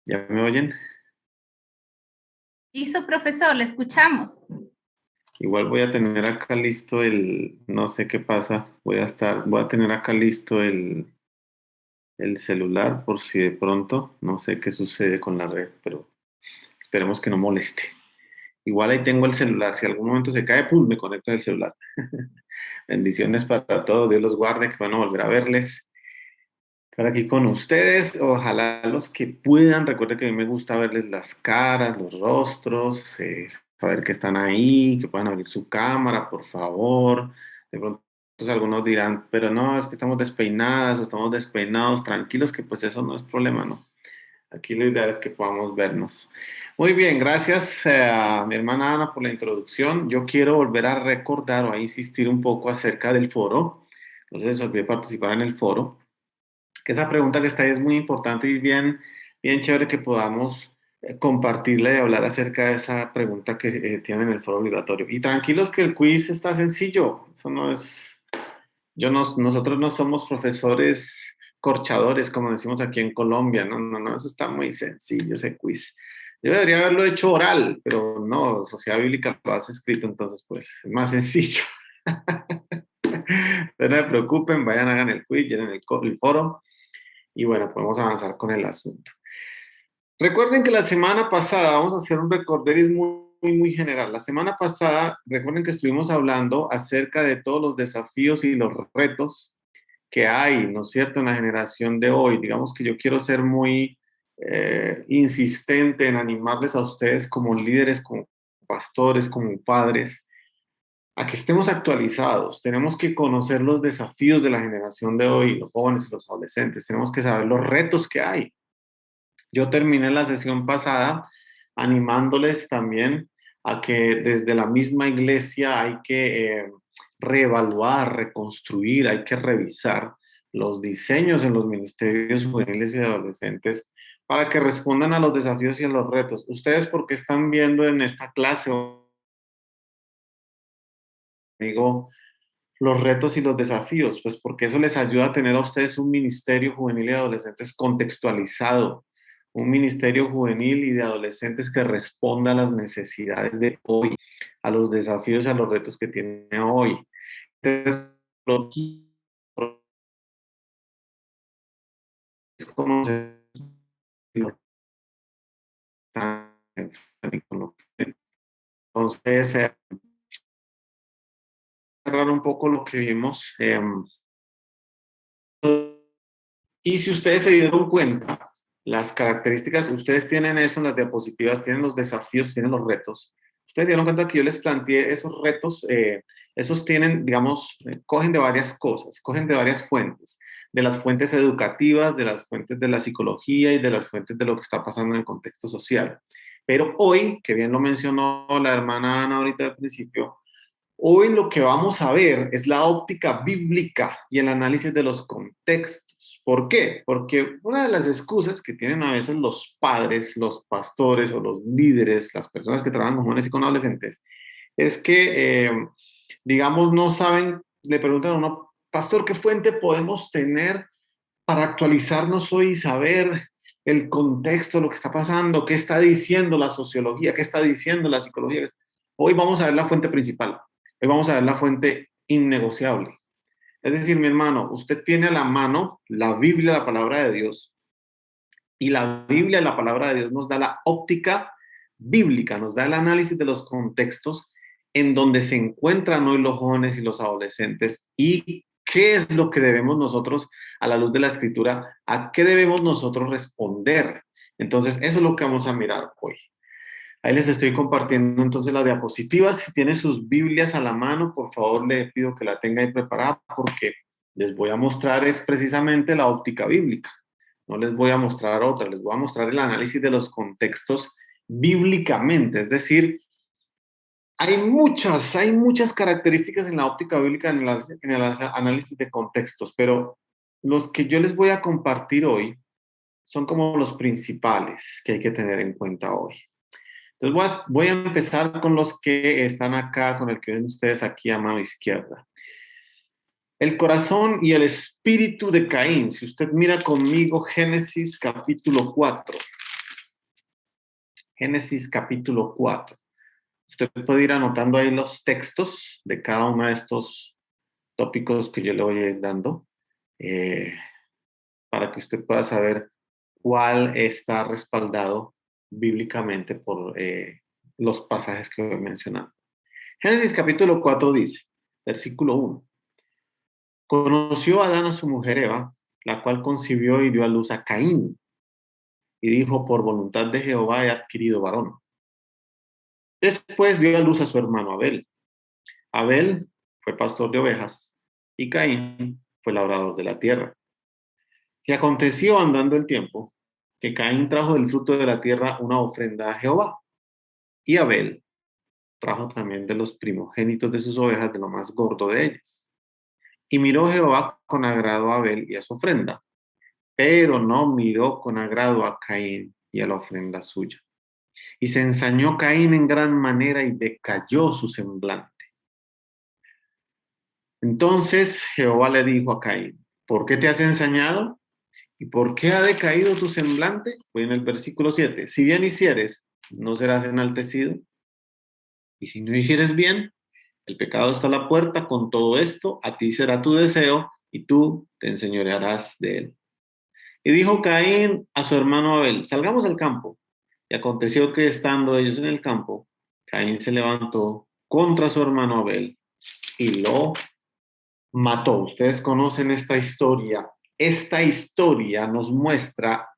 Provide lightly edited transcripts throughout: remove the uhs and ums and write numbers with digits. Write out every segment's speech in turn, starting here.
¿Ya me oyen? Listo, profesor, le escuchamos. Igual voy a tener acá listo no sé qué pasa, voy a tener acá listo el celular por si de pronto, no sé qué sucede con la red, pero esperemos que no moleste. Igual ahí tengo el celular, si algún momento se cae, ¡pum!, me conecto al celular. Bendiciones para todos, Dios los guarde, que van a volver a verles. Estar aquí con ustedes, ojalá los que puedan, recuerden que a mí me gusta verles las caras, los rostros, saber que están ahí, que puedan abrir su cámara, por favor. De pronto algunos dirán, pero no, es que estamos despeinadas o estamos despeinados, tranquilos, que pues eso no es problema, ¿no? Aquí lo ideal es que podamos vernos. Muy bien, gracias a mi hermana Ana por la introducción. Yo quiero volver a recordar o a insistir un poco acerca del foro. No se les olvide participar en el foro, que esa pregunta que está ahí es muy importante y bien chévere que podamos compartirla y hablar acerca de esa pregunta que tienen en el foro obligatorio. Y tranquilos que el quiz está sencillo, eso no es, nosotros no somos profesores corchadores, como decimos aquí en Colombia, no, eso está muy sencillo ese quiz. Yo debería haberlo hecho oral, pero no, Sociedad Bíblica lo hace escrito, entonces pues es más sencillo. Entonces no se preocupen, vayan, hagan el quiz, llenen el foro y bueno, podemos avanzar con el asunto. Recuerden que la semana pasada, vamos a hacer un recorderis muy general. La semana pasada, recuerden que estuvimos hablando acerca de todos los desafíos y los retos que hay, ¿no es cierto?, en la generación de hoy. Digamos que yo quiero ser muy insistente en animarles a ustedes como líderes, como pastores, como padres, a que estemos actualizados. Tenemos que conocer los desafíos de la generación de hoy, los jóvenes y los adolescentes. Tenemos que saber los retos que hay. Yo terminé la sesión pasada animándoles también a que desde la misma iglesia hay que reevaluar, reconstruir, hay que revisar los diseños en los ministerios juveniles y adolescentes para que respondan a los desafíos y a los retos. ¿Ustedes por qué están viendo en esta clase, amigo, los retos y los desafíos? Pues porque eso les ayuda a tener a ustedes un ministerio juvenil y de adolescentes contextualizado, un ministerio juvenil y de adolescentes que responda a las necesidades de hoy, a los desafíos y a los retos que tiene hoy. Entonces, cerrar un poco lo que vimos. Y si ustedes se dieron cuenta, las características, ustedes tienen eso en las diapositivas, tienen los desafíos, tienen los retos. Ustedes se dieron cuenta que yo les planteé esos retos, esos tienen, digamos, cogen de varias cosas, cogen de varias fuentes, de las fuentes educativas, de las fuentes de la psicología y de las fuentes de lo que está pasando en el contexto social. Pero hoy, que bien lo mencionó la hermana Ana ahorita al principio, hoy lo que vamos a ver es la óptica bíblica y el análisis de los contextos. ¿Por qué? Porque una de las excusas que tienen a veces los padres, los pastores o los líderes, las personas que trabajan con jóvenes y con adolescentes, es que, digamos, no saben, le preguntan a uno, pastor, ¿qué fuente podemos tener para actualizarnos hoy y saber el contexto, lo que está pasando, qué está diciendo la sociología, qué está diciendo la psicología? Hoy vamos a ver la fuente principal. Hoy vamos a ver la fuente innegociable. Es decir, mi hermano, usted tiene a la mano la Biblia, la palabra de Dios, y la Biblia, la palabra de Dios, nos da la óptica bíblica, nos da el análisis de los contextos en donde se encuentran hoy los jóvenes y los adolescentes y qué es lo que debemos nosotros, a la luz de la escritura, a qué debemos nosotros responder. Entonces, eso es lo que vamos a mirar hoy. Ahí les estoy compartiendo entonces las diapositivas. Si tienen sus Biblias a la mano, por favor le pido que la tengan ahí preparada porque les voy a mostrar es precisamente la óptica bíblica. No les voy a mostrar otra, les voy a mostrar el análisis de los contextos bíblicamente. Es decir, hay muchas características en la óptica bíblica en el análisis de contextos, pero los que yo les voy a compartir hoy son como los principales que hay que tener en cuenta hoy. Entonces voy a empezar con los que están acá, con el que ven ustedes aquí a mano izquierda. El corazón y el espíritu de Caín. Si usted mira conmigo Génesis capítulo 4. Génesis capítulo 4. Usted puede ir anotando ahí los textos de cada uno de estos tópicos que yo le voy a ir dando para que usted pueda saber cuál está respaldado bíblicamente por los pasajes que voy mencionando. Génesis capítulo 4 dice, versículo 1. Conoció Adán a su mujer Eva, la cual concibió y dio a luz a Caín, y dijo, por voluntad de Jehová he adquirido varón. Después dio a luz a su hermano Abel. Abel fue pastor de ovejas, y Caín fue labrador de la tierra. Y aconteció andando el tiempo, que Caín trajo del fruto de la tierra una ofrenda a Jehová, y Abel trajo también de los primogénitos de sus ovejas, de lo más gordo de ellas. Y miró Jehová con agrado a Abel y a su ofrenda, pero no miró con agrado a Caín y a la ofrenda suya. Y se ensañó Caín en gran manera y decayó su semblante. Entonces Jehová le dijo a Caín, ¿por qué te has ensañado? ¿Y por qué ha decaído tu semblante? Pues en el versículo 7, si bien hicieres, no serás enaltecido. Y si no hicieres bien, el pecado está a la puerta, con todo esto, a ti será tu deseo y tú te enseñorearás de él. Y dijo Caín a su hermano Abel, salgamos al campo. Y aconteció que estando ellos en el campo, Caín se levantó contra su hermano Abel y lo mató. Ustedes conocen esta historia. Esta historia nos muestra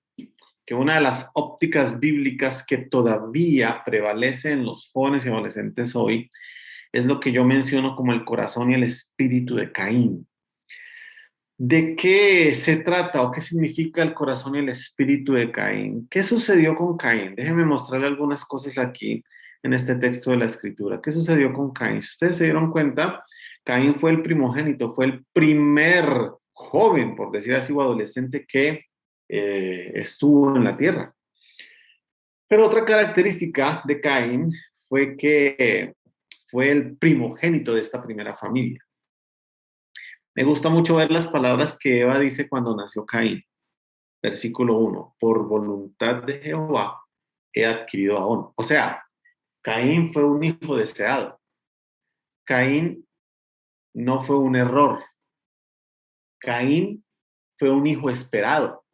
que una de las ópticas bíblicas que todavía prevalece en los jóvenes y adolescentes hoy es lo que yo menciono como el corazón y el espíritu de Caín. ¿De qué se trata o qué significa el corazón y el espíritu de Caín? ¿Qué sucedió con Caín? Déjenme mostrarle algunas cosas aquí en este texto de la escritura. ¿Qué sucedió con Caín? Si ustedes se dieron cuenta, Caín fue el primogénito, fue el primer joven, por decir así, o adolescente que estuvo en la tierra. Pero otra característica de Caín fue que fue el primogénito de esta primera familia. Me gusta mucho ver las palabras que Eva dice cuando nació Caín. Versículo 1, por voluntad de Jehová he adquirido a Onán. O sea, Caín fue un hijo deseado. Caín no fue un error. Caín fue un hijo esperado.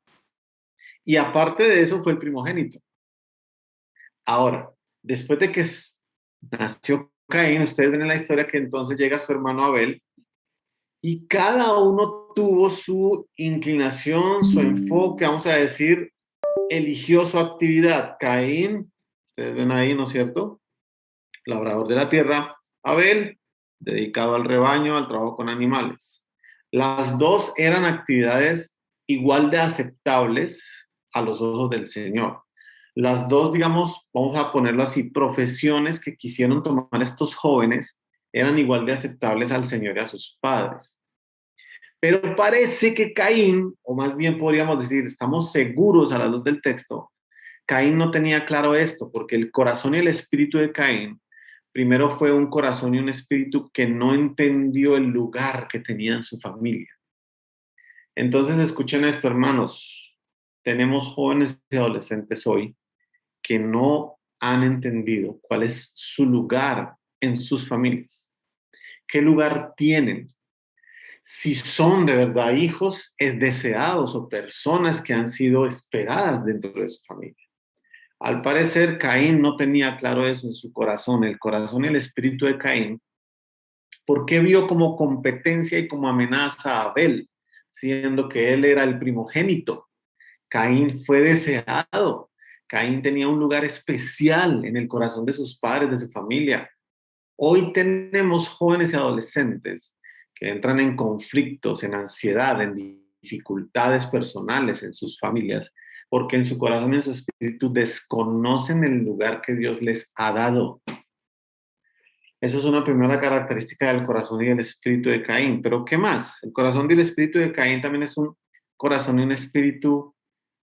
Y aparte de eso fue el primogénito. Ahora, después de que nació Caín, ustedes ven en la historia que entonces llega su hermano Abel y cada uno tuvo su inclinación, su enfoque, vamos a decir, eligió su actividad. Caín, ustedes ven ahí, ¿no es cierto? Labrador de la tierra. Abel, dedicado al rebaño, al trabajo con animales. Las dos eran actividades igual de aceptables a los ojos del Señor. Las dos, digamos, vamos a ponerlo así, profesiones que quisieron tomar estos jóvenes eran igual de aceptables al Señor y a sus padres. Pero parece que Caín, o más bien podríamos decir, estamos seguros a la luz del texto, Caín no tenía claro esto, porque el corazón y el espíritu de Caín, primero fue un corazón y un espíritu que no entendió el lugar que tenía en su familia. Entonces, escuchen esto, hermanos. Tenemos jóvenes y adolescentes hoy que no han entendido cuál es su lugar en sus familias. ¿Qué lugar tienen? Si son de verdad hijos deseados o personas que han sido esperadas dentro de su familia. Al parecer, Caín no tenía claro eso en su corazón, el corazón y el espíritu de Caín, porque vio como competencia y como amenaza a Abel, siendo que él era el primogénito. Caín fue deseado. Caín tenía un lugar especial en el corazón de sus padres, de su familia. Hoy tenemos jóvenes y adolescentes que entran en conflictos, en ansiedad, en dificultades personales en sus familias, porque en su corazón y en su espíritu desconocen el lugar que Dios les ha dado. Esa es una primera característica del corazón y del espíritu de Caín. Pero ¿qué más? El corazón y el espíritu de Caín también es un corazón y un espíritu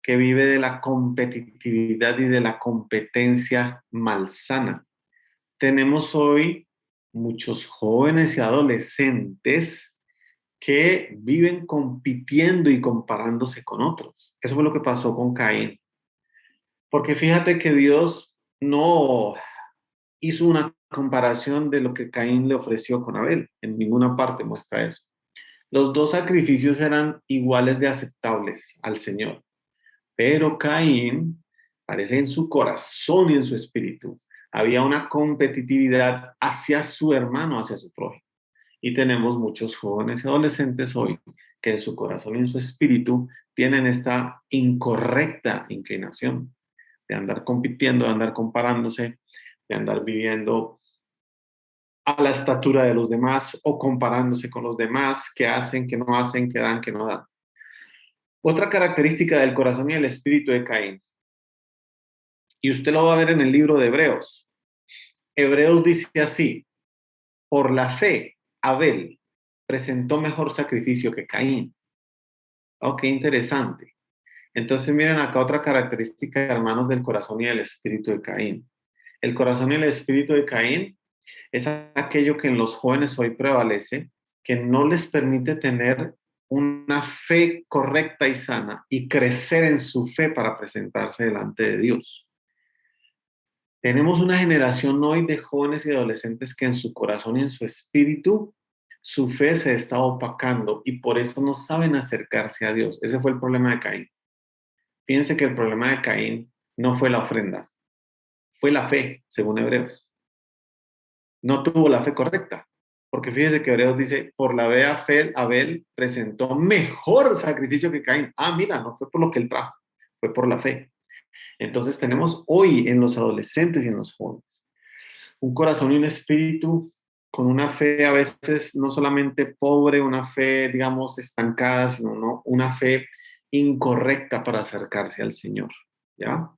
que vive de la competitividad y de la competencia malsana. Tenemos hoy muchos jóvenes y adolescentes que viven compitiendo y comparándose con otros. Eso fue lo que pasó con Caín. Porque fíjate que Dios no hizo una comparación de lo que Caín le ofreció con Abel. En ninguna parte muestra eso. Los dos sacrificios eran iguales de aceptables al Señor. Pero Caín, parece en su corazón y en su espíritu, había una competitividad hacia su hermano, hacia su prójimo. Y tenemos muchos jóvenes y adolescentes hoy que en su corazón y en su espíritu tienen esta incorrecta inclinación de andar compitiendo, de andar comparándose, de andar viviendo a la estatura de los demás o comparándose con los demás, que hacen, que no hacen, que dan, que no dan. Otra característica del corazón y el espíritu de Caín, y usted lo va a ver en el libro de Hebreos. Hebreos dice así: por la fe, Abel presentó mejor sacrificio que Caín. Oh, qué interesante. Entonces miren acá otra característica, hermanos, del corazón y del espíritu de Caín. El corazón y el espíritu de Caín es aquello que en los jóvenes hoy prevalece, que no les permite tener una fe correcta y sana y crecer en su fe para presentarse delante de Dios. Tenemos una generación hoy de jóvenes y adolescentes que en su corazón y en su espíritu su fe se está opacando y por eso no saben acercarse a Dios. Ese fue el problema de Caín. Fíjense que el problema de Caín no fue la ofrenda, fue la fe, según Hebreos. No tuvo la fe correcta, porque fíjense que Hebreos dice, por la fe Abel presentó mejor sacrificio que Caín. Ah, mira, no fue por lo que él trajo, fue por la fe. Entonces tenemos hoy en los adolescentes y en los jóvenes un corazón y un espíritu con una fe a veces no solamente pobre, una fe, digamos, estancada, sino una fe incorrecta para acercarse al Señor, ¿ya?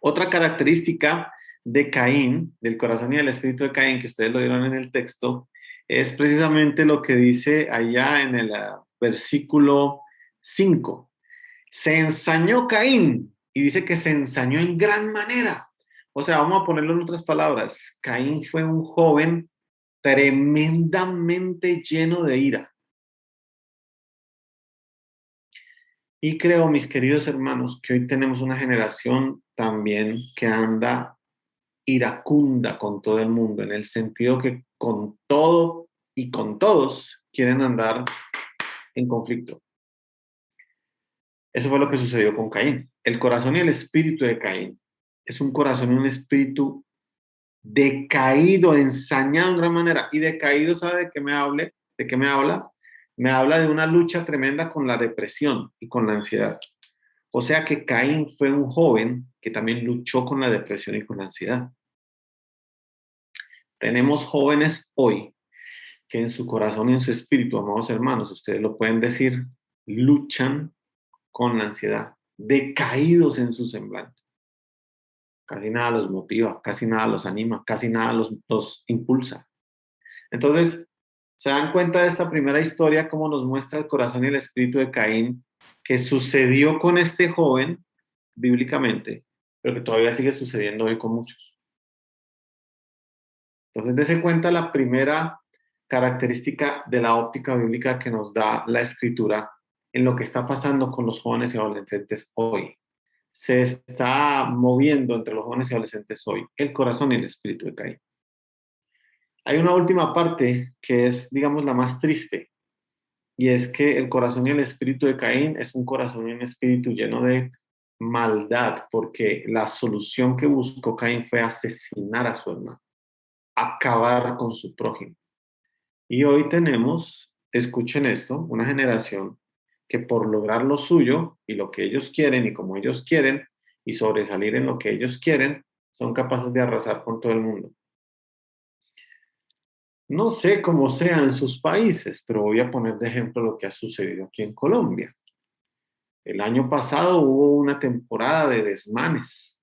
Otra característica de Caín, del corazón y del espíritu de Caín, que ustedes lo vieron en el texto, es precisamente lo que dice allá en el versículo 5. Se ensañó Caín, y dice que se ensañó en gran manera. O sea, vamos a ponerlo en otras palabras. Caín fue un joven tremendamente lleno de ira. Y creo, mis queridos hermanos, que hoy tenemos una generación también que anda iracunda con todo el mundo, en el sentido que con todo y con todos quieren andar en conflicto. Eso fue lo que sucedió con Caín. El corazón y el espíritu de Caín es un corazón y un espíritu decaído, ensañado en gran manera. Y decaído, ¿sabe de qué me hable? ¿De qué me habla? Me habla de una lucha tremenda con la depresión y con la ansiedad. O sea que Caín fue un joven que también luchó con la depresión y con la ansiedad. Tenemos jóvenes hoy que en su corazón y en su espíritu, amados hermanos, ustedes lo pueden decir, luchan con la ansiedad, decaídos en su semblante. Casi nada los motiva, casi nada los anima, casi nada los impulsa. Entonces, se dan cuenta de esta primera historia, cómo nos muestra el corazón y el espíritu de Caín, que sucedió con este joven, bíblicamente, pero que todavía sigue sucediendo hoy con muchos. Entonces, dése cuenta la primera característica de la óptica bíblica que nos da la escritura en lo que está pasando con los jóvenes y adolescentes hoy. Se está moviendo entre los jóvenes y adolescentes hoy el corazón y el espíritu de Caín. Hay una última parte que es, digamos, la más triste, y es que el corazón y el espíritu de Caín es un corazón y un espíritu lleno de maldad, porque la solución que buscó Caín fue asesinar a su hermano, acabar con su prójimo. Y hoy tenemos, escuchen esto, una generación que por lograr lo suyo y lo que ellos quieren y como ellos quieren y sobresalir en lo que ellos quieren, son capaces de arrasar con todo el mundo. No sé cómo sea en sus países, pero voy a poner de ejemplo lo que ha sucedido aquí en Colombia. El año pasado hubo una temporada de desmanes,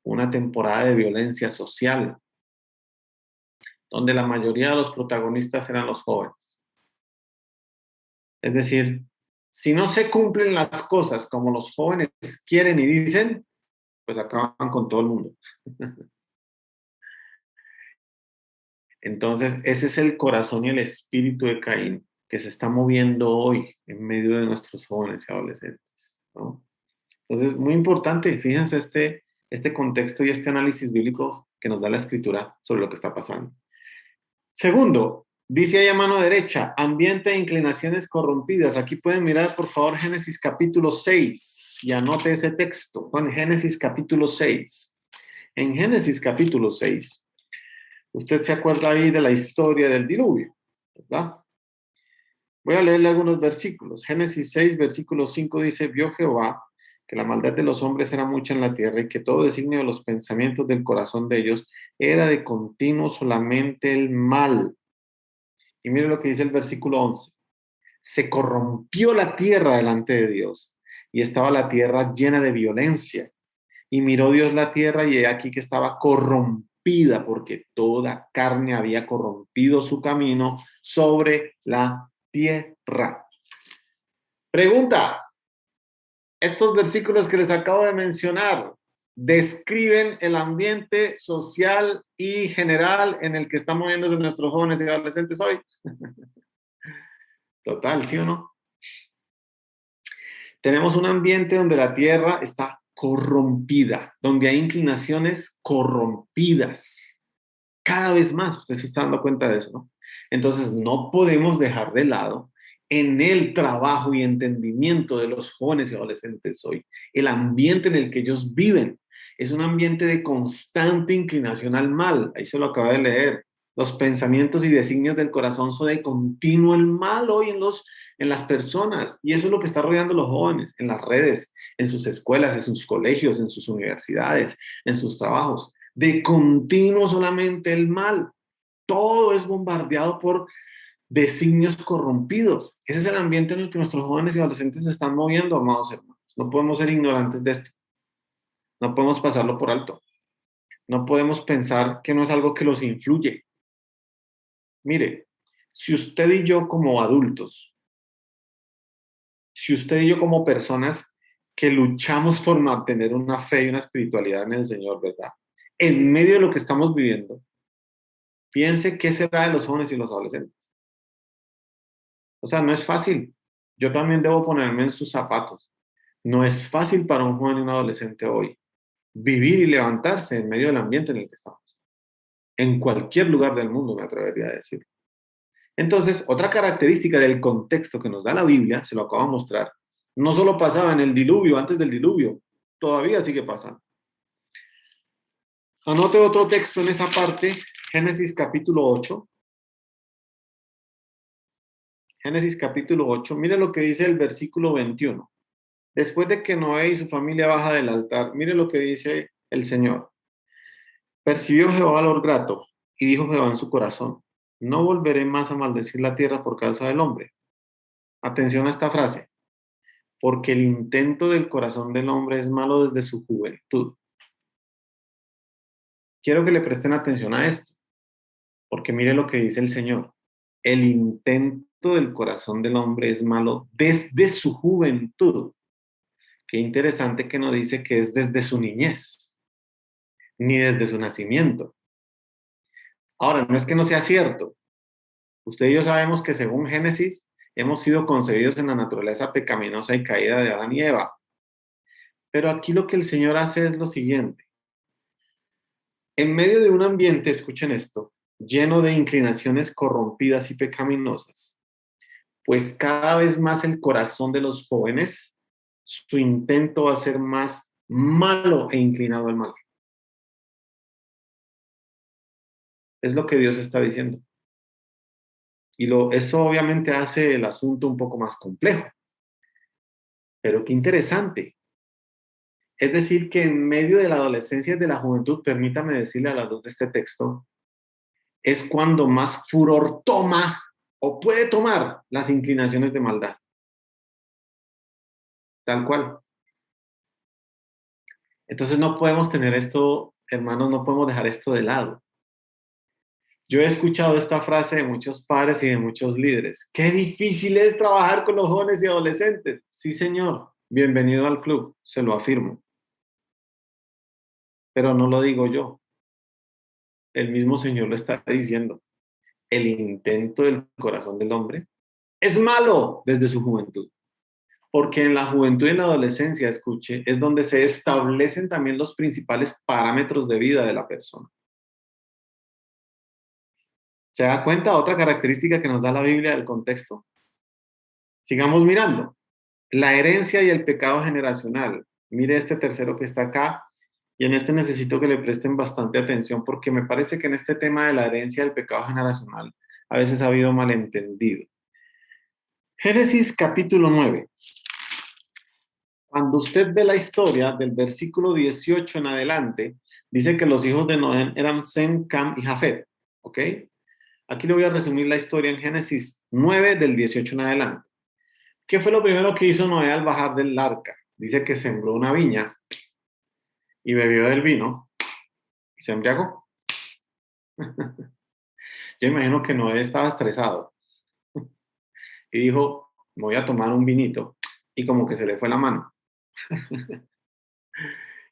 una temporada de violencia social, donde la mayoría de los protagonistas eran los jóvenes. Es decir, si no se cumplen las cosas como los jóvenes quieren y dicen, pues acaban con todo el mundo. Entonces, ese es el corazón y el espíritu de Caín, que se está moviendo hoy en medio de nuestros jóvenes y adolescentes, ¿no? Entonces, muy importante, fíjense este contexto y este análisis bíblico que nos da la Escritura sobre lo que está pasando. Segundo, dice ahí a mano derecha, ambiente e inclinaciones corrompidas. Aquí pueden mirar, por favor, Génesis capítulo 6 y anote ese texto. Con Génesis capítulo 6. En Génesis capítulo 6, usted se acuerda ahí de la historia del diluvio, ¿verdad? Voy a leerle algunos versículos. Génesis 6, versículo 5 dice, vio Jehová que la maldad de los hombres era mucha en la tierra y que todo designio de los pensamientos del corazón de ellos era de continuo solamente el mal. Y mire lo que dice el versículo 11. Se corrompió la tierra delante de Dios y estaba la tierra llena de violencia. Y miró Dios la tierra y he aquí que estaba corrompida porque toda carne había corrompido su camino sobre la tierra. Pregunta, estos versículos que les acabo de mencionar describen el ambiente social y general en el que están moviéndose nuestros jóvenes y adolescentes hoy. Total, ¿sí o no? Tenemos un ambiente donde la tierra está corrompida, donde hay inclinaciones corrompidas. Cada vez más, usted se está dando cuenta de eso, ¿no? Entonces, no podemos dejar de lado en el trabajo y entendimiento de los jóvenes y adolescentes hoy, el ambiente en el que ellos viven. Es un ambiente de constante inclinación al mal. Ahí se lo acabo de leer. Los pensamientos y designios del corazón son de continuo el mal hoy en las personas. Y eso es lo que está rodeando a los jóvenes, en las redes, en sus escuelas, en sus colegios, en sus universidades, en sus trabajos. De continuo solamente el mal. Todo es bombardeado por designios corrompidos. Ese es el ambiente en el que nuestros jóvenes y adolescentes se están moviendo, amados hermanos. No podemos ser ignorantes de esto. No podemos pasarlo por alto. No podemos pensar que no es algo que los influye. Mire, si usted y yo como adultos, si usted y yo como personas que luchamos por mantener una fe y una espiritualidad en el Señor, ¿verdad? En medio de lo que estamos viviendo, piense qué será de los jóvenes y los adolescentes. O sea, no es fácil. Yo también debo ponerme en sus zapatos. No es fácil para un joven y un adolescente hoy vivir y levantarse en medio del ambiente en el que estamos. En cualquier lugar del mundo, me atrevería a decir. Entonces, otra característica del contexto que nos da la Biblia, se lo acabo de mostrar, no solo pasaba en el diluvio, antes del diluvio, todavía sigue pasando. Anote otro texto en esa parte, Génesis capítulo 8. Génesis capítulo 8, mire lo que dice el versículo 21. Después de que Noé y su familia baja del altar, mire lo que dice el Señor. Percibió Jehová olor grato y dijo Jehová en su corazón, no volveré más a maldecir la tierra por causa del hombre. Atención a esta frase, porque el intento del corazón del hombre es malo desde su juventud. Quiero que le presten atención a esto, porque mire lo que dice el Señor. El intento del corazón del hombre es malo desde su juventud. Qué interesante que no dice que es desde su niñez, ni desde su nacimiento. Ahora, no es que no sea cierto. Usted y yo sabemos que según Génesis, hemos sido concebidos en la naturaleza pecaminosa y caída de Adán y Eva. Pero aquí lo que el Señor hace es lo siguiente. En medio de un ambiente, escuchen esto, lleno de inclinaciones corrompidas y pecaminosas, pues cada vez más el corazón de los jóvenes, su intento va a ser más malo e inclinado al mal. Es lo que Dios está diciendo. Y eso obviamente hace el asunto un poco más complejo. Pero qué interesante. Es decir, que en medio de la adolescencia y de la juventud, permítame decirle a la luz de este texto, es cuando más furor toma o puede tomar las inclinaciones de maldad. Tal cual. Entonces no podemos tener esto, hermanos, no podemos dejar esto de lado. Yo he escuchado esta frase de muchos padres y de muchos líderes. Qué difícil es trabajar con los jóvenes y adolescentes. Sí, señor. Bienvenido al club, se lo afirmo. Pero no lo digo yo. El mismo Señor lo está diciendo. El intento del corazón del hombre es malo desde su juventud. Porque en la juventud y en la adolescencia, escuche, es donde se establecen también los principales parámetros de vida de la persona. ¿Se da cuenta? Otra característica que nos da la Biblia del contexto. Sigamos mirando. La herencia y el pecado generacional. Mire este tercero que está acá, y en este necesito que le presten bastante atención porque me parece que en este tema de la herencia y el pecado generacional a veces ha habido malentendido. Génesis capítulo 9. Cuando usted ve la historia del versículo 18 en adelante, dice que los hijos de Noé eran Sem, Cam y Jafet. ¿Ok? Aquí le voy a resumir la historia en Génesis 9 del 18 en adelante. ¿Qué fue lo primero que hizo Noé al bajar del arca? Dice que sembró una viña y bebió del vino y se embriagó. Yo imagino que Noé estaba estresado y dijo, me voy a tomar un vinito, y como que se le fue la mano.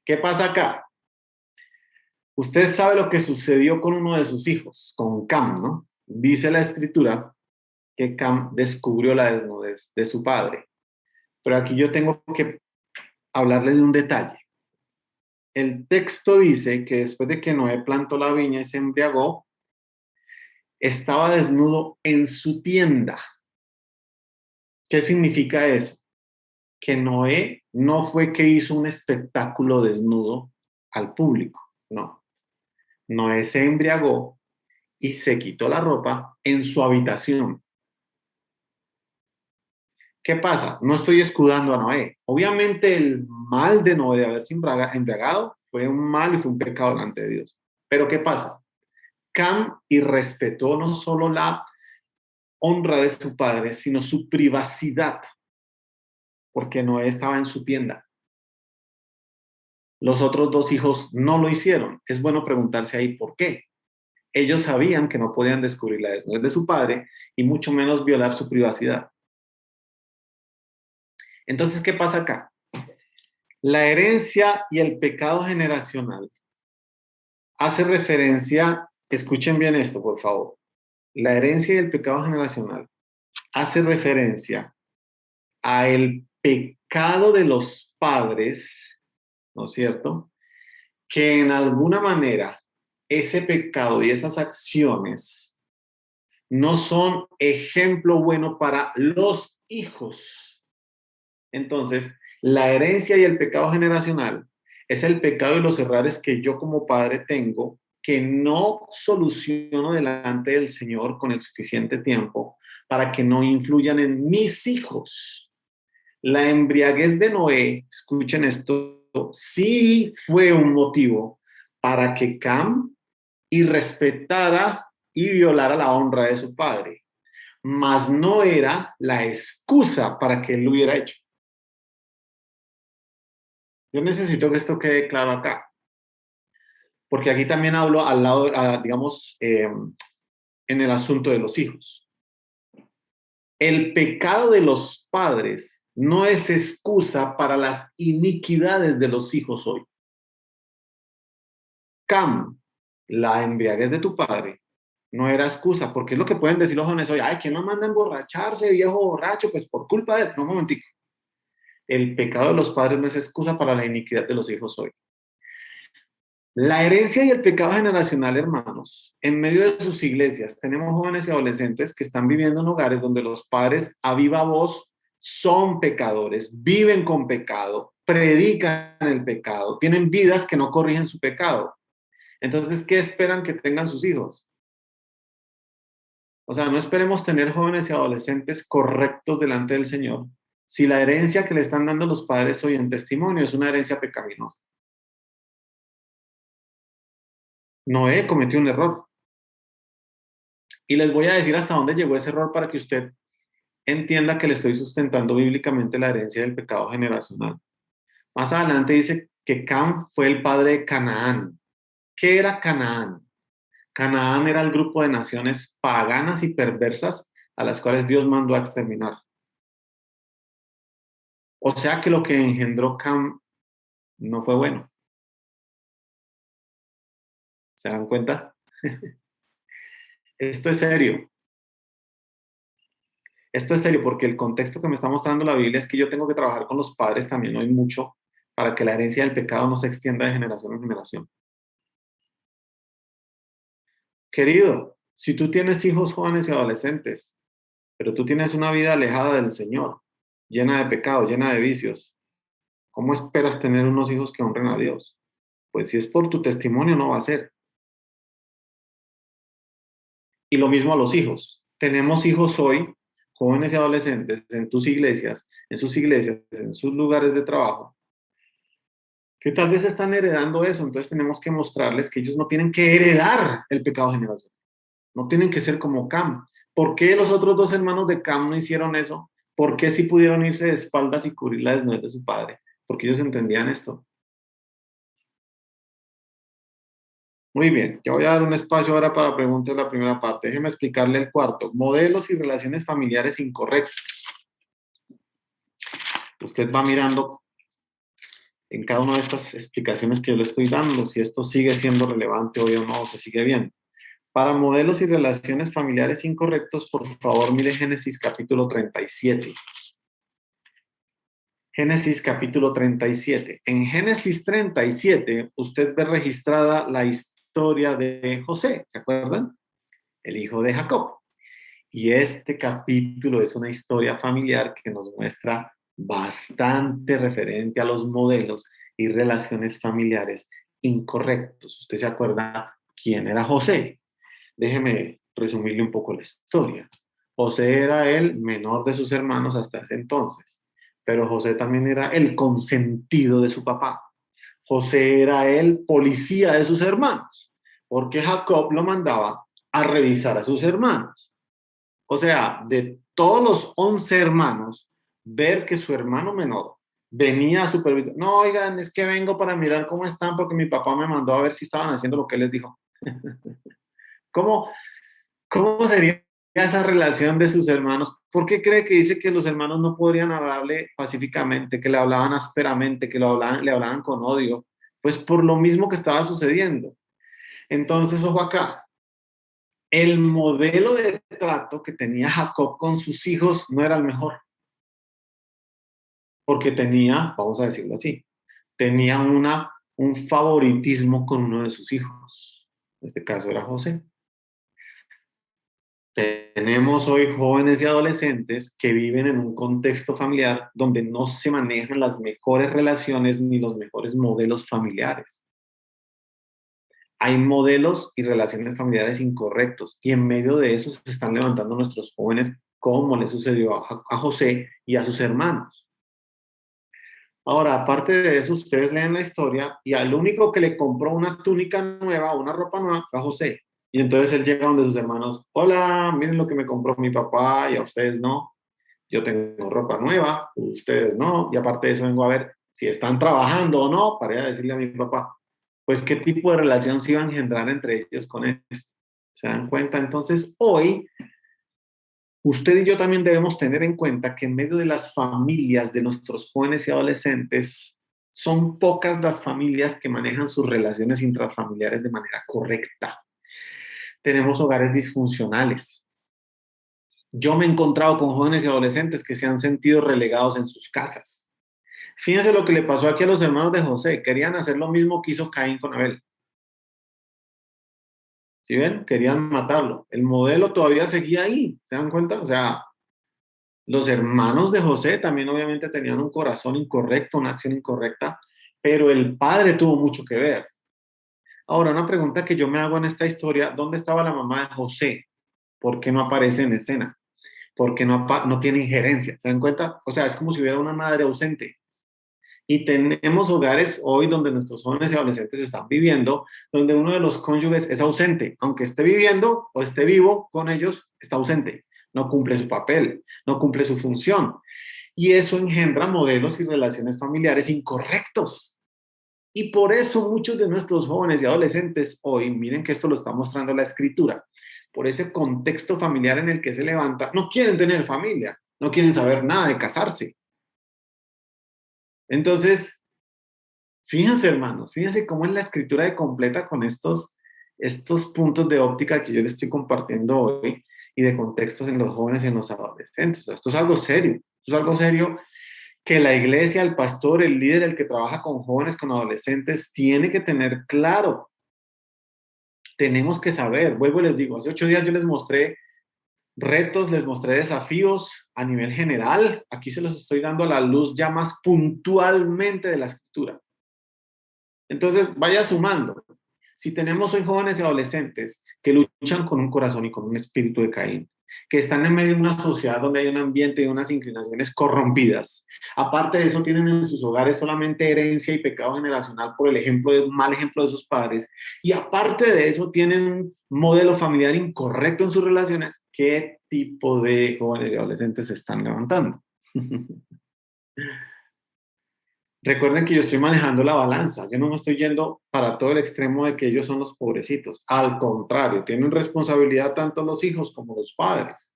¿Qué pasa acá? Usted sabe lo que sucedió con uno de sus hijos, con Cam, ¿no? Dice la escritura que Cam descubrió la desnudez de su padre. Pero aquí yo tengo que hablarle de un detalle. El texto dice que después de que Noé plantó la viña y se embriagó, estaba desnudo en su tienda. ¿Qué significa eso? Que Noé no fue que hizo un espectáculo desnudo al público, no. Noé se embriagó y se quitó la ropa en su habitación. ¿Qué pasa? No estoy escudando a Noé. Obviamente el mal de Noé de haberse embriagado fue un mal y fue un pecado delante de Dios. Pero ¿qué pasa? Cam irrespetó no solo la honra de su padre, sino su privacidad, porque Noé estaba en su tienda. Los otros dos hijos no lo hicieron. Es bueno preguntarse ahí por qué. Ellos sabían que no podían descubrir la desnudez de su padre y mucho menos violar su privacidad. Entonces, ¿qué pasa acá? La herencia y el pecado generacional hace referencia, escuchen bien esto, por favor. La herencia y el pecado generacional hace referencia a el pecado de los padres, ¿no es cierto? Que en alguna manera ese pecado y esas acciones no son ejemplo bueno para los hijos. Entonces, la herencia y el pecado generacional es el pecado y los errores que yo como padre tengo que no soluciono delante del Señor con el suficiente tiempo para que no influyan en mis hijos. La embriaguez de Noé, escuchen esto, sí fue un motivo para que Cam irrespetara y violara la honra de su padre, mas no era la excusa para que él lo hubiera hecho. Yo necesito que esto quede claro acá, porque aquí también hablo al lado, digamos, en el asunto de los hijos. El pecado de los padres no es excusa para las iniquidades de los hijos hoy. Cam, la embriaguez de tu padre, no era excusa, porque es lo que pueden decir los jóvenes hoy, ay, ¿quién nos manda a emborracharse, viejo borracho? Pues por culpa de él. No, un momentico. El pecado de los padres no es excusa para la iniquidad de los hijos hoy. La herencia y el pecado generacional, hermanos, en medio de sus iglesias tenemos jóvenes y adolescentes que están viviendo en hogares donde los padres a viva voz son pecadores, viven con pecado, predican el pecado, tienen vidas que no corrigen su pecado. Entonces, ¿qué esperan que tengan sus hijos? O sea, no esperemos tener jóvenes y adolescentes correctos delante del Señor si la herencia que le están dando los padres hoy en testimonio es una herencia pecaminosa. Noé cometió un error. Y les voy a decir hasta dónde llegó ese error para que usted entienda que le estoy sustentando bíblicamente la herencia del pecado generacional. Más adelante dice que Cam fue el padre de Canaán. ¿Qué era Canaán? Canaán era el grupo de naciones paganas y perversas a las cuales Dios mandó a exterminar. O sea que lo que engendró Cam no fue bueno. ¿Se dan cuenta? Esto es serio. Esto es serio porque el contexto que me está mostrando la Biblia es que yo tengo que trabajar con los padres también hoy mucho para que la herencia del pecado no se extienda de generación en generación. Querido, si tú tienes hijos jóvenes y adolescentes, pero tú tienes una vida alejada del Señor, llena de pecado, llena de vicios, ¿cómo esperas tener unos hijos que honren a Dios? Pues si es por tu testimonio, no va a ser. Y lo mismo a los hijos. Tenemos hijos hoy, jóvenes y adolescentes, en tus iglesias, en sus lugares de trabajo, que tal vez están heredando eso. Entonces tenemos que mostrarles que ellos no tienen que heredar el pecado generacional. No tienen que ser como Cam. ¿Por qué los otros dos hermanos de Cam no hicieron eso? ¿Por qué sí pudieron irse de espaldas y cubrir la desnudez de su padre? Porque ellos entendían esto. Muy bien, yo voy a dar un espacio ahora para preguntas de la primera parte. Déjeme explicarle el cuarto. Modelos y relaciones familiares incorrectos. Usted va mirando en cada una de estas explicaciones que yo le estoy dando, si esto sigue siendo relevante hoy o no, o se sigue bien. Para modelos y relaciones familiares incorrectos, por favor, mire Génesis capítulo 37. Génesis capítulo 37. En Génesis 37, usted ve registrada la historia de José, ¿se acuerdan? El hijo de Jacob. Y este capítulo es una historia familiar que nos muestra bastante referente a los modelos y relaciones familiares incorrectos. ¿Usted se acuerda quién era José? Déjeme resumirle un poco la historia. José era el menor de sus hermanos hasta ese entonces, pero José también era el consentido de su papá. José era el policía de sus hermanos, porque Jacob lo mandaba a revisar a sus hermanos. O sea, de todos los 11 hermanos, ver que su hermano menor venía a supervisar. No, oigan, es que vengo para mirar cómo están porque mi papá me mandó a ver si estaban haciendo lo que él les dijo. ¿Cómo, cómo sería esa relación de sus hermanos? ¿Por qué cree que dice que los hermanos no podrían hablarle pacíficamente, que le hablaban ásperamente, que le hablaban con odio? Pues por lo mismo que estaba sucediendo. Entonces, ojo acá, el modelo de trato que tenía Jacob con sus hijos no era el mejor, porque tenía, vamos a decirlo así, tenía un favoritismo con uno de sus hijos. En este caso era José. Tenemos hoy jóvenes y adolescentes que viven en un contexto familiar donde no se manejan las mejores relaciones ni los mejores modelos familiares. Hay modelos y relaciones familiares incorrectos y en medio de eso se están levantando nuestros jóvenes como le sucedió a José y a sus hermanos. Ahora, aparte de eso, ustedes leen la historia y al único que le compró una túnica nueva, una ropa nueva, fue a José. Y entonces él llega donde sus hermanos, hola, miren lo que me compró mi papá y a ustedes no. Yo tengo ropa nueva, ustedes no. Y aparte de eso vengo a ver si están trabajando o no para ir a decirle a mi papá. Pues qué tipo de relación se iba a engendrar entre ellos con esto. ¿Se dan cuenta? Entonces hoy usted y yo también debemos tener en cuenta que en medio de las familias de nuestros jóvenes y adolescentes, son pocas las familias que manejan sus relaciones intrafamiliares de manera correcta. Tenemos hogares disfuncionales. Yo me he encontrado con jóvenes y adolescentes que se han sentido relegados en sus casas. Fíjense lo que le pasó aquí a los hermanos de José. Querían hacer lo mismo que hizo Caín con Abel. ¿Sí ven? Querían matarlo. El modelo todavía seguía ahí. ¿Se dan cuenta? O sea, los hermanos de José también obviamente tenían un corazón incorrecto, una acción incorrecta, pero el padre tuvo mucho que ver. Ahora, una pregunta que yo me hago en esta historia, ¿dónde estaba la mamá de José? ¿Por qué no aparece en escena? ¿Por qué no tiene injerencia? ¿Se dan cuenta? O sea, es como si hubiera una madre ausente. Y tenemos hogares hoy donde nuestros jóvenes y adolescentes están viviendo, donde uno de los cónyuges es ausente, aunque esté viviendo o esté vivo con ellos, está ausente, no cumple su papel, no cumple su función. Y eso engendra modelos y relaciones familiares incorrectos. Y por eso muchos de nuestros jóvenes y adolescentes hoy, miren que esto lo está mostrando la escritura, por ese contexto familiar en el que se levanta, no quieren tener familia, no quieren saber nada de casarse. Entonces, fíjense, hermanos, fíjense cómo es la escritura de completa con estos puntos de óptica que yo les estoy compartiendo hoy. y de contextos en los jóvenes y en los adolescentes. O sea, esto es algo serio. Esto es algo serio que la iglesia, el pastor, el líder, el que trabaja con jóvenes, con adolescentes, tiene que tener claro. Tenemos que saber. Vuelvo y les digo, hace 8 días yo les mostré retos, les mostré desafíos a nivel general. Aquí se los estoy dando a la luz ya más puntualmente de la escritura. Entonces, vaya sumando. Si tenemos hoy jóvenes y adolescentes que luchan con un corazón y con un espíritu de Caín, que están en medio de una sociedad donde hay un ambiente y unas inclinaciones corrompidas, aparte de eso tienen en sus hogares solamente herencia y pecado generacional por el ejemplo de un mal ejemplo de sus padres, y aparte de eso tienen un modelo familiar incorrecto en sus relaciones, ¿qué tipo de jóvenes y adolescentes se están levantando? Recuerden que yo estoy manejando la balanza, yo no me estoy yendo para todo el extremo de que ellos son los pobrecitos. Al contrario, tienen responsabilidad tanto los hijos como los padres.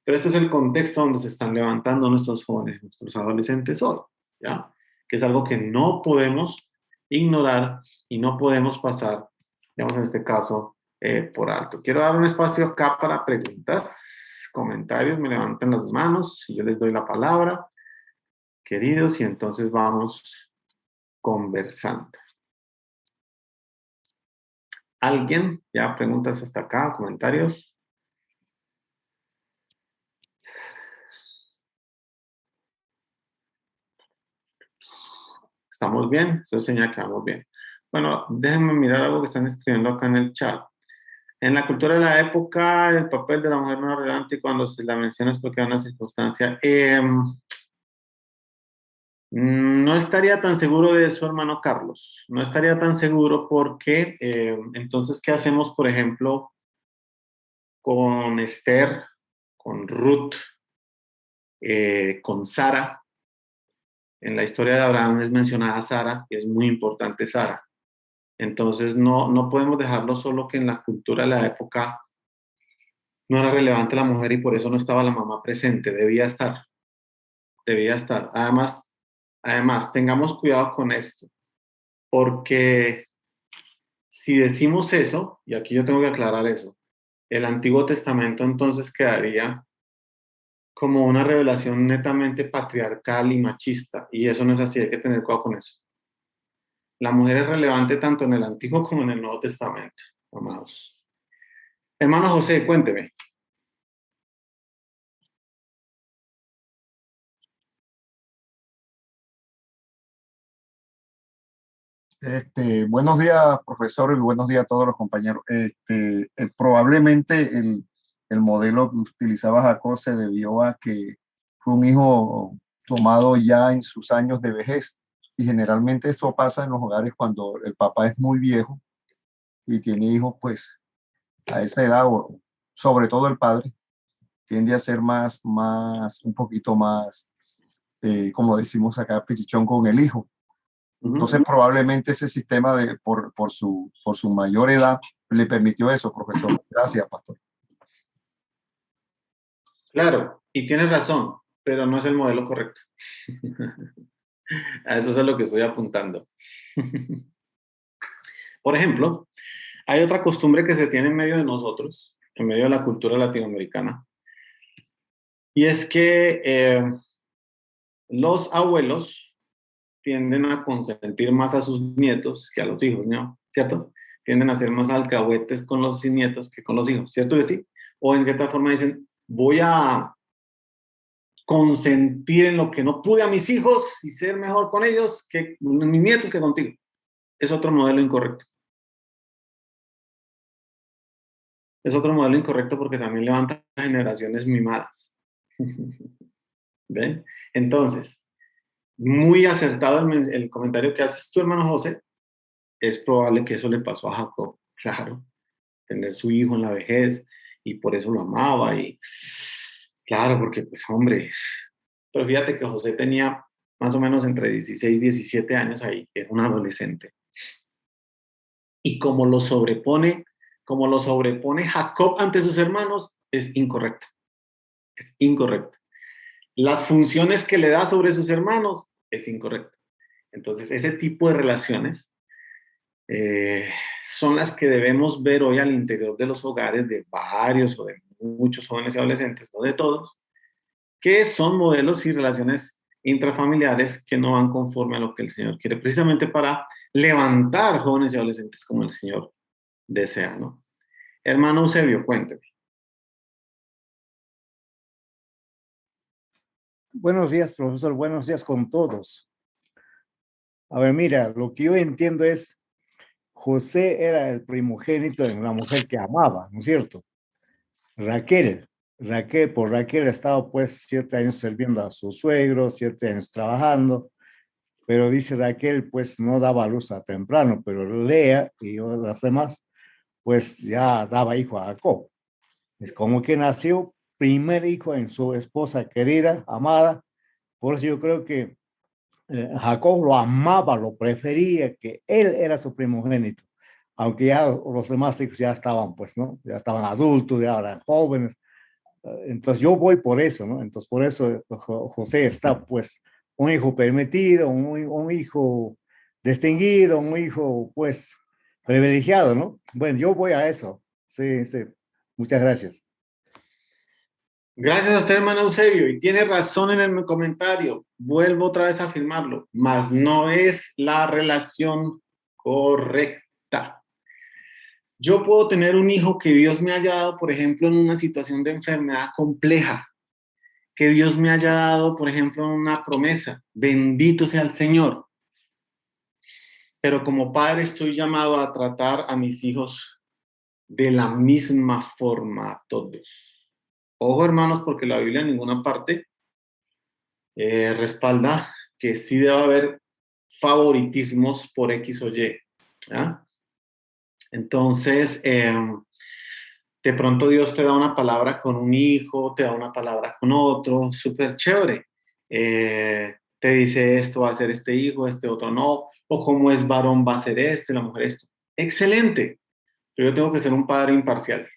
Pero este es el contexto donde se están levantando nuestros jóvenes, nuestros adolescentes hoy, ¿ya? Que es algo que no podemos ignorar y no podemos pasar, digamos en este caso, por alto. Quiero dar un espacio acá para preguntas, comentarios, me levantan las manos y yo les doy la palabra, queridos, y entonces vamos conversando. ¿Alguien? ¿Ya preguntas hasta acá? ¿Comentarios? ¿Estamos bien? Eso señala que vamos bien. Bueno, déjenme mirar algo que están escribiendo acá en el chat. En la cultura de la época, el papel de la mujer no era relevante y cuando se la menciona es porque era una circunstancia. No estaría tan seguro de su hermano Carlos. No estaría tan seguro porque entonces, ¿qué hacemos, por ejemplo, con Esther, con Ruth, con Sara? En la historia de Abraham es mencionada Sara, y es muy importante Sara. Entonces, no podemos dejarlo solo que en la cultura de la época no era relevante la mujer y por eso no estaba la mamá presente. Debía estar, debía estar. Además, tengamos cuidado con esto, porque si decimos eso, y aquí yo tengo que aclarar eso, el Antiguo Testamento entonces quedaría como una revelación netamente patriarcal y machista, y eso no es así, hay que tener cuidado con eso. La mujer es relevante tanto en el Antiguo como en el Nuevo Testamento, amados. Hermano José, cuénteme. Buenos días, profesor, y buenos días a todos los compañeros. Probablemente el modelo que utilizaba Jacob se debió a que fue un hijo tomado ya en sus años de vejez. Y generalmente eso pasa en los hogares cuando el papá es muy viejo y tiene hijos, pues a esa edad, o sobre todo el padre, tiende a ser un poquito más, como decimos acá, pichichón con el hijo. Entonces, probablemente ese sistema por su mayor edad le permitió eso, profesor. Gracias, pastor. Claro, y tienes razón, pero no es el modelo correcto. A eso es a lo que estoy apuntando. Por ejemplo, hay otra costumbre que se tiene en medio de nosotros, en medio de la cultura latinoamericana, y es que los abuelos tienden a consentir más a sus nietos que a los hijos, ¿no? ¿Cierto? Tienden a ser más alcahuetes con los nietos que con los hijos, ¿cierto que sí? O en cierta forma dicen, voy a consentir en lo que no pude a mis hijos y ser mejor con ellos que mis nietos que contigo. Es otro modelo incorrecto. Es otro modelo incorrecto porque también levanta generaciones mimadas. ¿Ven? Entonces, muy acertado el comentario que haces tú, hermano José. Es probable que eso le pasó a Jacob, claro, tener su hijo en la vejez y por eso lo amaba y claro, porque pues hombre, pero fíjate que José tenía más o menos entre 16 y 17 años ahí, era un adolescente. Y como lo sobrepone Jacob ante sus hermanos, es incorrecto. Es incorrecto. Las funciones que le da sobre sus hermanos es incorrecto. Entonces, ese tipo de relaciones eh, son las que debemos ver hoy al interior de los hogares de varios o de muchos jóvenes y adolescentes, no de todos, que son modelos y relaciones intrafamiliares que no van conforme a lo que el Señor quiere, precisamente para levantar jóvenes y adolescentes como el Señor desea, ¿no? Hermano Eusebio, cuénteme. Buenos días, profesor. Buenos días con todos. A ver, mira, lo que yo entiendo es, José era el primogénito de una mujer que amaba, ¿no es cierto? Raquel. Por Raquel ha estado pues 7 años sirviendo a su suegro, 7 años trabajando, pero dice Raquel pues no daba luz a temprano, pero Lea y las demás pues ya daba hijo a Jacob. Es como que nació primer hijo en su esposa querida, amada. Por eso yo creo que Jacob lo amaba, lo prefería, que él era su primogénito, aunque ya los demás hijos ya estaban, pues, ¿no? Ya estaban adultos, ya eran jóvenes. Entonces yo voy por eso, ¿no? Entonces por eso José está, pues, un hijo permitido, un hijo distinguido, un hijo, pues, privilegiado, ¿no? Bueno, yo voy a eso. Sí, sí. Muchas gracias. Gracias a usted, hermano Eusebio, y tiene razón en el comentario. Vuelvo otra vez a afirmarlo, mas no es la relación correcta. Yo puedo tener un hijo que Dios me haya dado, por ejemplo, en una situación de enfermedad compleja, que Dios me haya dado, por ejemplo, una promesa. Bendito sea el Señor. Pero como padre estoy llamado a tratar a mis hijos de la misma forma a todos. Ojo, hermanos, porque la Biblia en ninguna parte respalda que sí debe haber favoritismos por X o Y. ¿Ya? Entonces, de pronto Dios te da una palabra con un hijo, te da una palabra con otro, súper chévere. Te dice esto va a ser este hijo, este otro no, o como es varón va a ser esto y la mujer esto. Excelente, pero yo tengo que ser un padre imparcial.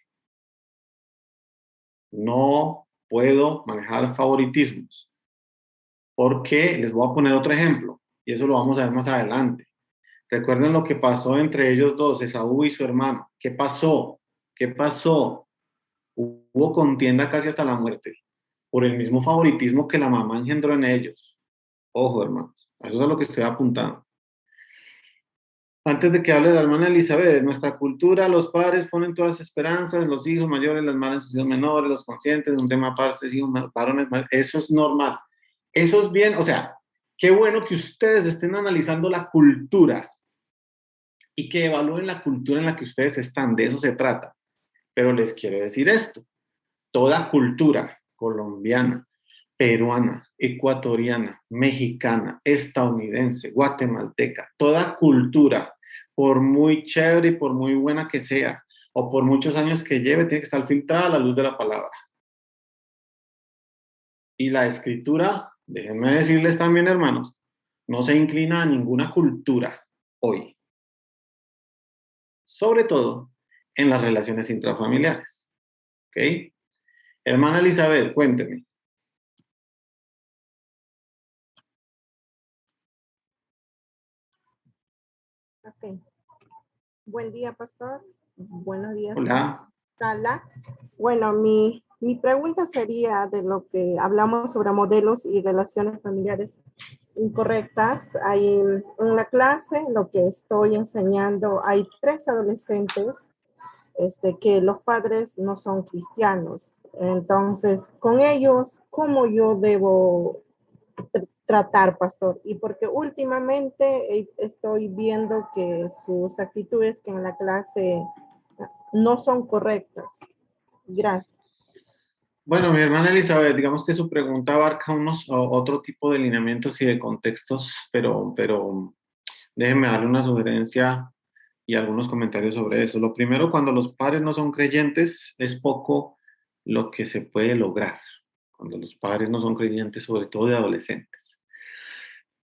No puedo manejar favoritismos, porque les voy a poner otro ejemplo, y eso lo vamos a ver más adelante. Recuerden lo que pasó entre ellos dos, Esaú y su hermano. ¿Qué pasó? ¿Qué pasó? Hubo contienda casi hasta la muerte por el mismo favoritismo que la mamá engendró en ellos. Ojo, hermanos, a eso es a lo que estoy apuntando. Antes de que hable la hermana Elizabeth, en nuestra cultura los padres ponen todas las esperanzas, los hijos mayores las malas en sus hijos menores, los conscientes, un tema aparte, hijos varones, eso es normal. Eso es bien, o sea, qué bueno que ustedes estén analizando la cultura y que evalúen la cultura en la que ustedes están, de eso se trata. Pero les quiero decir esto, toda cultura colombiana, peruana, ecuatoriana, mexicana, estadounidense, guatemalteca, toda cultura, por muy chévere y por muy buena que sea, o por muchos años que lleve, tiene que estar filtrada a la luz de la palabra. Y la escritura, déjenme decirles también, hermanos, no se inclina a ninguna cultura hoy, sobre todo en las relaciones intrafamiliares. ¿Ok? Hermana Elizabeth, cuénteme. Ok. Buen día, pastor. Buenos días, Hola. sala. Bueno, mi pregunta sería de lo que hablamos sobre modelos y relaciones familiares incorrectas. Hay en la clase, lo que estoy enseñando, hay 3 adolescentes que los padres no son cristianos. Entonces, con ellos, ¿cómo yo debo tratar, pastor? Y porque últimamente estoy viendo que sus actitudes que en la clase no son correctas. Gracias. Bueno, mi hermana Elizabeth, digamos que su pregunta abarca otro tipo de lineamientos y de contextos, pero déjeme darle una sugerencia y algunos comentarios sobre eso. Lo primero, cuando los padres no son creyentes, es poco lo que se puede lograr. Cuando los padres no son creyentes, sobre todo de adolescentes.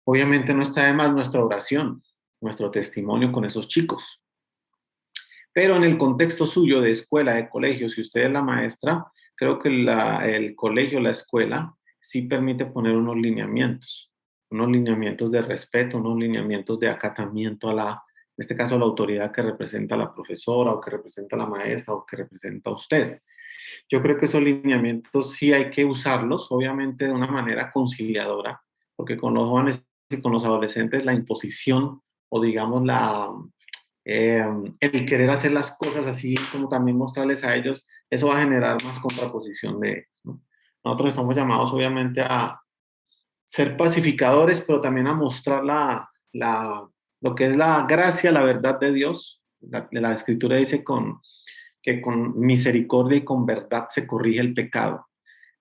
Obviamente no está de más nuestra oración, nuestro testimonio con esos chicos. Pero en el contexto suyo de escuela, de colegio, si usted es la maestra, creo que el colegio, la escuela, sí permite poner unos lineamientos de respeto, unos lineamientos de acatamiento a la En este caso, la autoridad que representa a la profesora o que representa a la maestra o que representa a usted. Yo creo que esos lineamientos sí hay que usarlos, obviamente de una manera conciliadora, porque con los jóvenes y con los adolescentes la imposición o digamos eh, el querer hacer las cosas así como también mostrarles a ellos, eso va a generar más contraposición de ellos, ¿no? Nosotros estamos llamados obviamente a ser pacificadores, pero también a mostrar lo que es la gracia, la verdad de Dios. La Escritura dice que con misericordia y con verdad se corrige el pecado.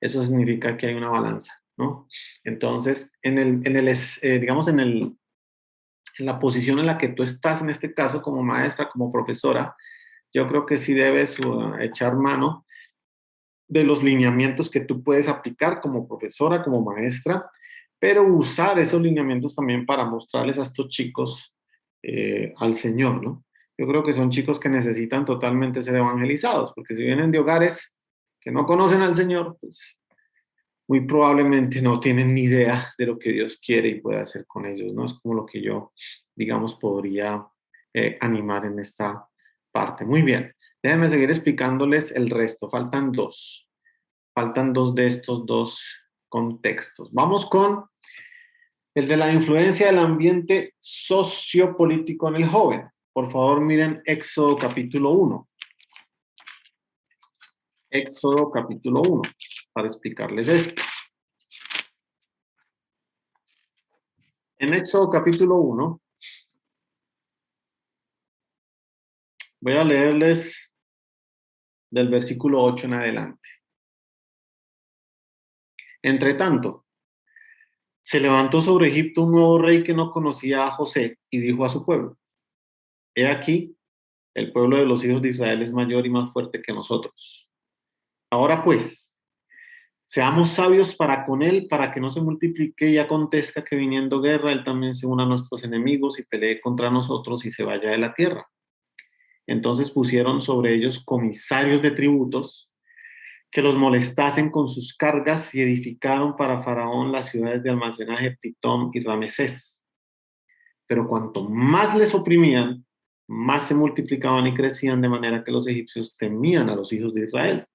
Eso significa que hay una balanza, ¿no? Entonces, digamos, en la posición en la que tú estás, en este caso, como maestra, como profesora, yo creo que sí debes echar mano de los lineamientos que tú puedes aplicar como profesora, como maestra, pero usar esos lineamientos también para mostrarles a estos chicos al Señor, ¿no? Yo creo que son chicos que necesitan totalmente ser evangelizados, porque si vienen de hogares que no conocen al Señor, pues muy probablemente no tienen ni idea de lo que Dios quiere y puede hacer con ellos, ¿no? Es como lo que yo, digamos, podría animar en esta parte. Muy bien, déjenme seguir explicándoles el resto. Faltan dos de estos dos contextos. Vamos con el de la influencia del ambiente sociopolítico en el joven. Por favor, miren Éxodo capítulo 1. Éxodo capítulo 1, para explicarles esto. En Éxodo capítulo 1, voy a leerles del versículo 8 en adelante. Entre tanto, se levantó sobre Egipto un nuevo rey que no conocía a José y dijo a su pueblo: He aquí, el pueblo de los hijos de Israel es mayor y más fuerte que nosotros. Ahora pues, seamos sabios para con él, para que no se multiplique y acontezca que viniendo guerra, él también se una a nuestros enemigos y pelee contra nosotros y se vaya de la tierra. Entonces pusieron sobre ellos comisarios de tributos que los molestasen con sus cargas y edificaron para Faraón las ciudades de almacenaje Pitón y Ramesés. Pero cuanto más les oprimían, más se multiplicaban y crecían, de manera que los egipcios temían a los hijos de Israel.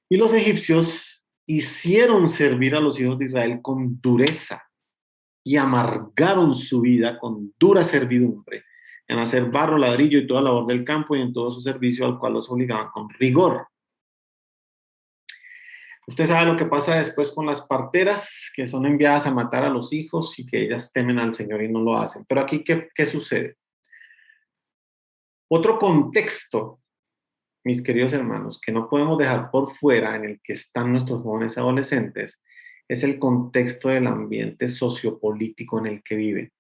Y los egipcios hicieron servir a los hijos de Israel con dureza y amargaron su vida con dura servidumbre en hacer barro, ladrillo y toda labor del campo y en todo su servicio, al cual los obligaban con rigor. Usted sabe lo que pasa después con las parteras, que son enviadas a matar a los hijos y que ellas temen al Señor y no lo hacen. Pero aquí, ¿qué sucede? Otro contexto, mis queridos hermanos, que no podemos dejar por fuera, en el que están nuestros jóvenes adolescentes, es el contexto del ambiente sociopolítico en el que viven.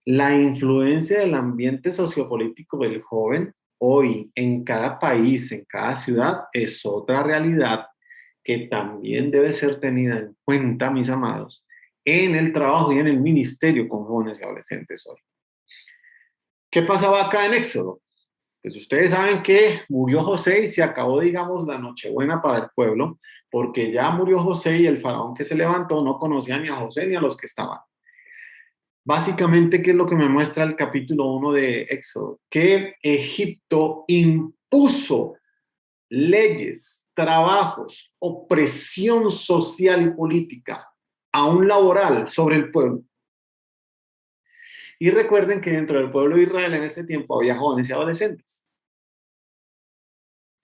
La influencia del ambiente sociopolítico del joven hoy en cada país, en cada ciudad, es otra realidad que también debe ser tenida en cuenta, mis amados, en el trabajo y en el ministerio con jóvenes y adolescentes hoy. ¿Qué pasaba acá en Éxodo? Pues ustedes saben que murió José y se acabó, digamos, la Nochebuena para el pueblo, porque ya murió José y el faraón que se levantó no conocía ni a José ni a los que estaban. Básicamente, ¿qué es lo que me muestra el capítulo 1 de Éxodo? Que Egipto impuso leyes, trabajos, opresión social y política, aún laboral, sobre el pueblo. Y recuerden que dentro del pueblo de Israel en este tiempo había jóvenes y adolescentes.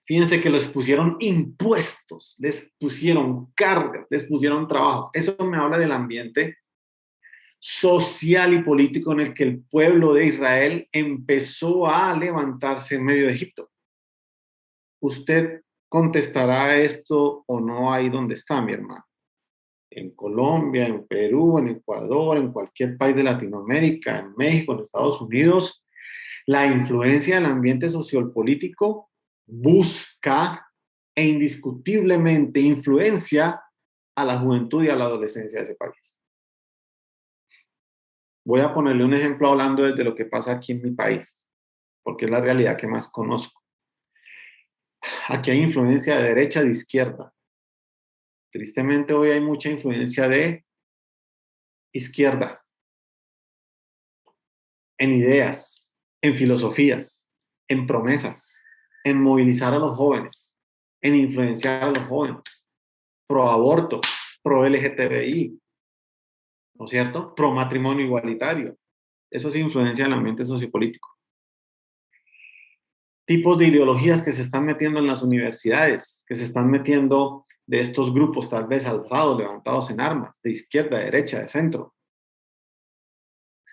Fíjense que les pusieron impuestos, les pusieron cargas, les pusieron trabajo. Eso me habla del ambiente social y político en el que el pueblo de Israel empezó a levantarse en medio de Egipto. ¿Usted contestará esto o no ahí donde está, mi hermano? En Colombia, en Perú, en Ecuador, en cualquier país de Latinoamérica, en México, en Estados Unidos, la influencia del ambiente sociopolítico busca e indiscutiblemente influencia a la juventud y a la adolescencia de ese país. Voy a ponerle un ejemplo hablando desde lo que pasa aquí en mi país, porque es la realidad que más conozco. Aquí hay influencia de derecha, de izquierda. Tristemente hoy hay mucha influencia de izquierda. en ideas, en filosofías, en promesas, en movilizar a los jóvenes, en influenciar a los jóvenes, pro aborto, pro LGTBI, ¿no es cierto? Pro matrimonio igualitario. Eso sí influencia en el ambiente sociopolítico. Tipos de ideologías que se están metiendo en las universidades, que se están metiendo de estos grupos tal vez alzados, levantados en armas, de izquierda, de derecha, de centro.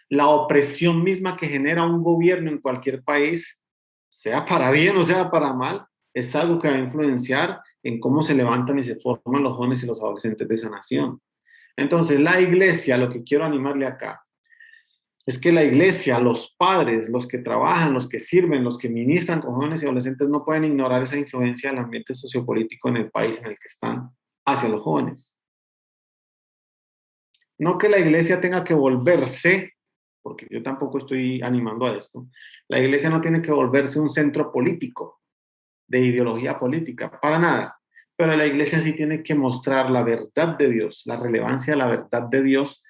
La opresión misma que genera un gobierno en cualquier país, sea para bien o sea para mal, es algo que va a influenciar en cómo se levantan y se forman los jóvenes y los adolescentes de esa nación. Entonces, la iglesia, lo que quiero animarle acá, es que la iglesia, los padres, los que trabajan, los que sirven, los que ministran con jóvenes y adolescentes no pueden ignorar esa influencia del ambiente sociopolítico en el país en el que están hacia los jóvenes. No que la iglesia tenga que volverse, porque yo tampoco estoy animando a esto, la iglesia no tiene que volverse un centro político, de ideología política, para nada. Pero la iglesia sí tiene que mostrar la verdad de Dios, la relevancia de la verdad de Dios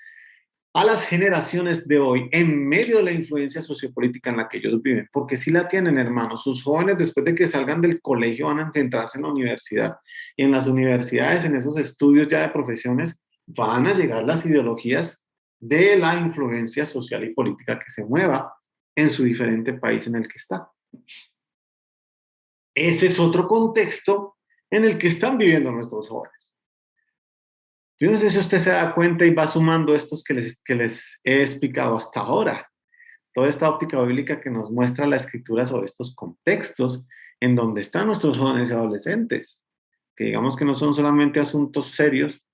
a las generaciones de hoy en medio de la influencia sociopolítica en la que ellos viven, porque sí la tienen, hermanos. Sus jóvenes después de que salgan del colegio van a enfrentarse en la universidad y en las universidades, en esos estudios ya de profesiones, van a llegar las ideologías de la influencia social y política que se mueva en su diferente país en el que está. Ese es otro contexto en el que están viviendo nuestros jóvenes. Yo no sé si usted se da cuenta y va sumando estos que les he explicado hasta ahora. Toda esta óptica bíblica que nos muestra la escritura sobre estos contextos en donde están nuestros jóvenes y adolescentes, que digamos que no son solamente asuntos serios,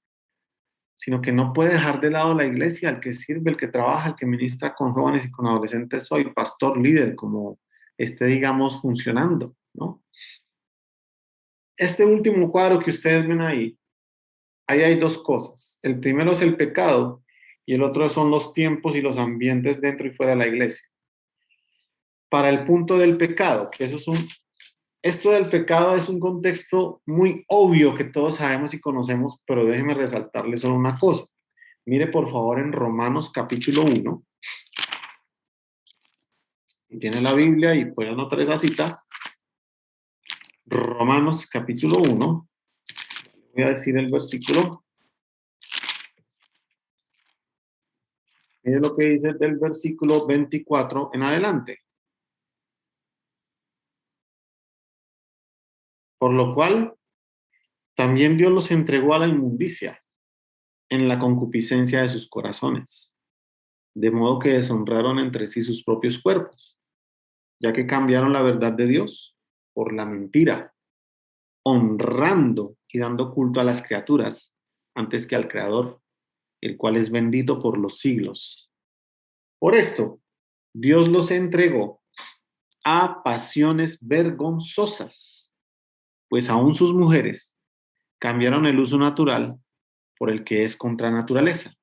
sino que no puede dejar de lado la iglesia, el que sirve, el que trabaja, el que ministra con jóvenes y con adolescentes, soy pastor, líder, como esté, digamos, funcionando, ¿no? Este último cuadro que ustedes ven ahí hay dos cosas. El primero es el pecado y el otro son los tiempos y los ambientes dentro y fuera de la iglesia. Para el punto del pecado, que esto del pecado es un contexto muy obvio que todos sabemos y conocemos, pero déjeme resaltarle solo una cosa. Mire por favor en Romanos capítulo 1. Y tiene la Biblia y puede anotar esa cita. Romanos capítulo 1. Voy a decir el versículo. Mire lo que dice del versículo 24 en adelante. Por lo cual, también Dios los entregó a la inmundicia en la concupiscencia de sus corazones, de modo que deshonraron entre sí sus propios cuerpos, ya que cambiaron la verdad de Dios por la mentira, honrando y dando culto a las criaturas antes que al Creador, el cual es bendito por los siglos. Por esto, Dios los entregó a pasiones vergonzosas, pues aún sus mujeres cambiaron el uso natural por el que es contra naturaleza.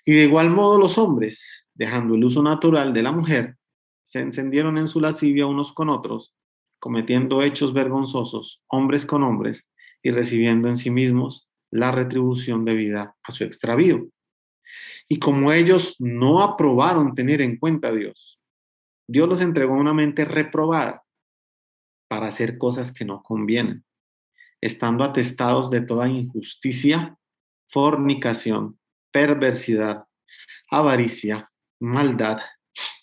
Y de igual modo los hombres, dejando el uso natural de la mujer, se encendieron en su lascivia unos con otros, cometiendo hechos vergonzosos, hombres con hombres, y recibiendo en sí mismos la retribución debida a su extravío. Y como ellos no aprobaron tener en cuenta a Dios, Dios los entregó a una mente reprobada para hacer cosas que no convienen, estando atestados de toda injusticia, fornicación, perversidad, avaricia, maldad,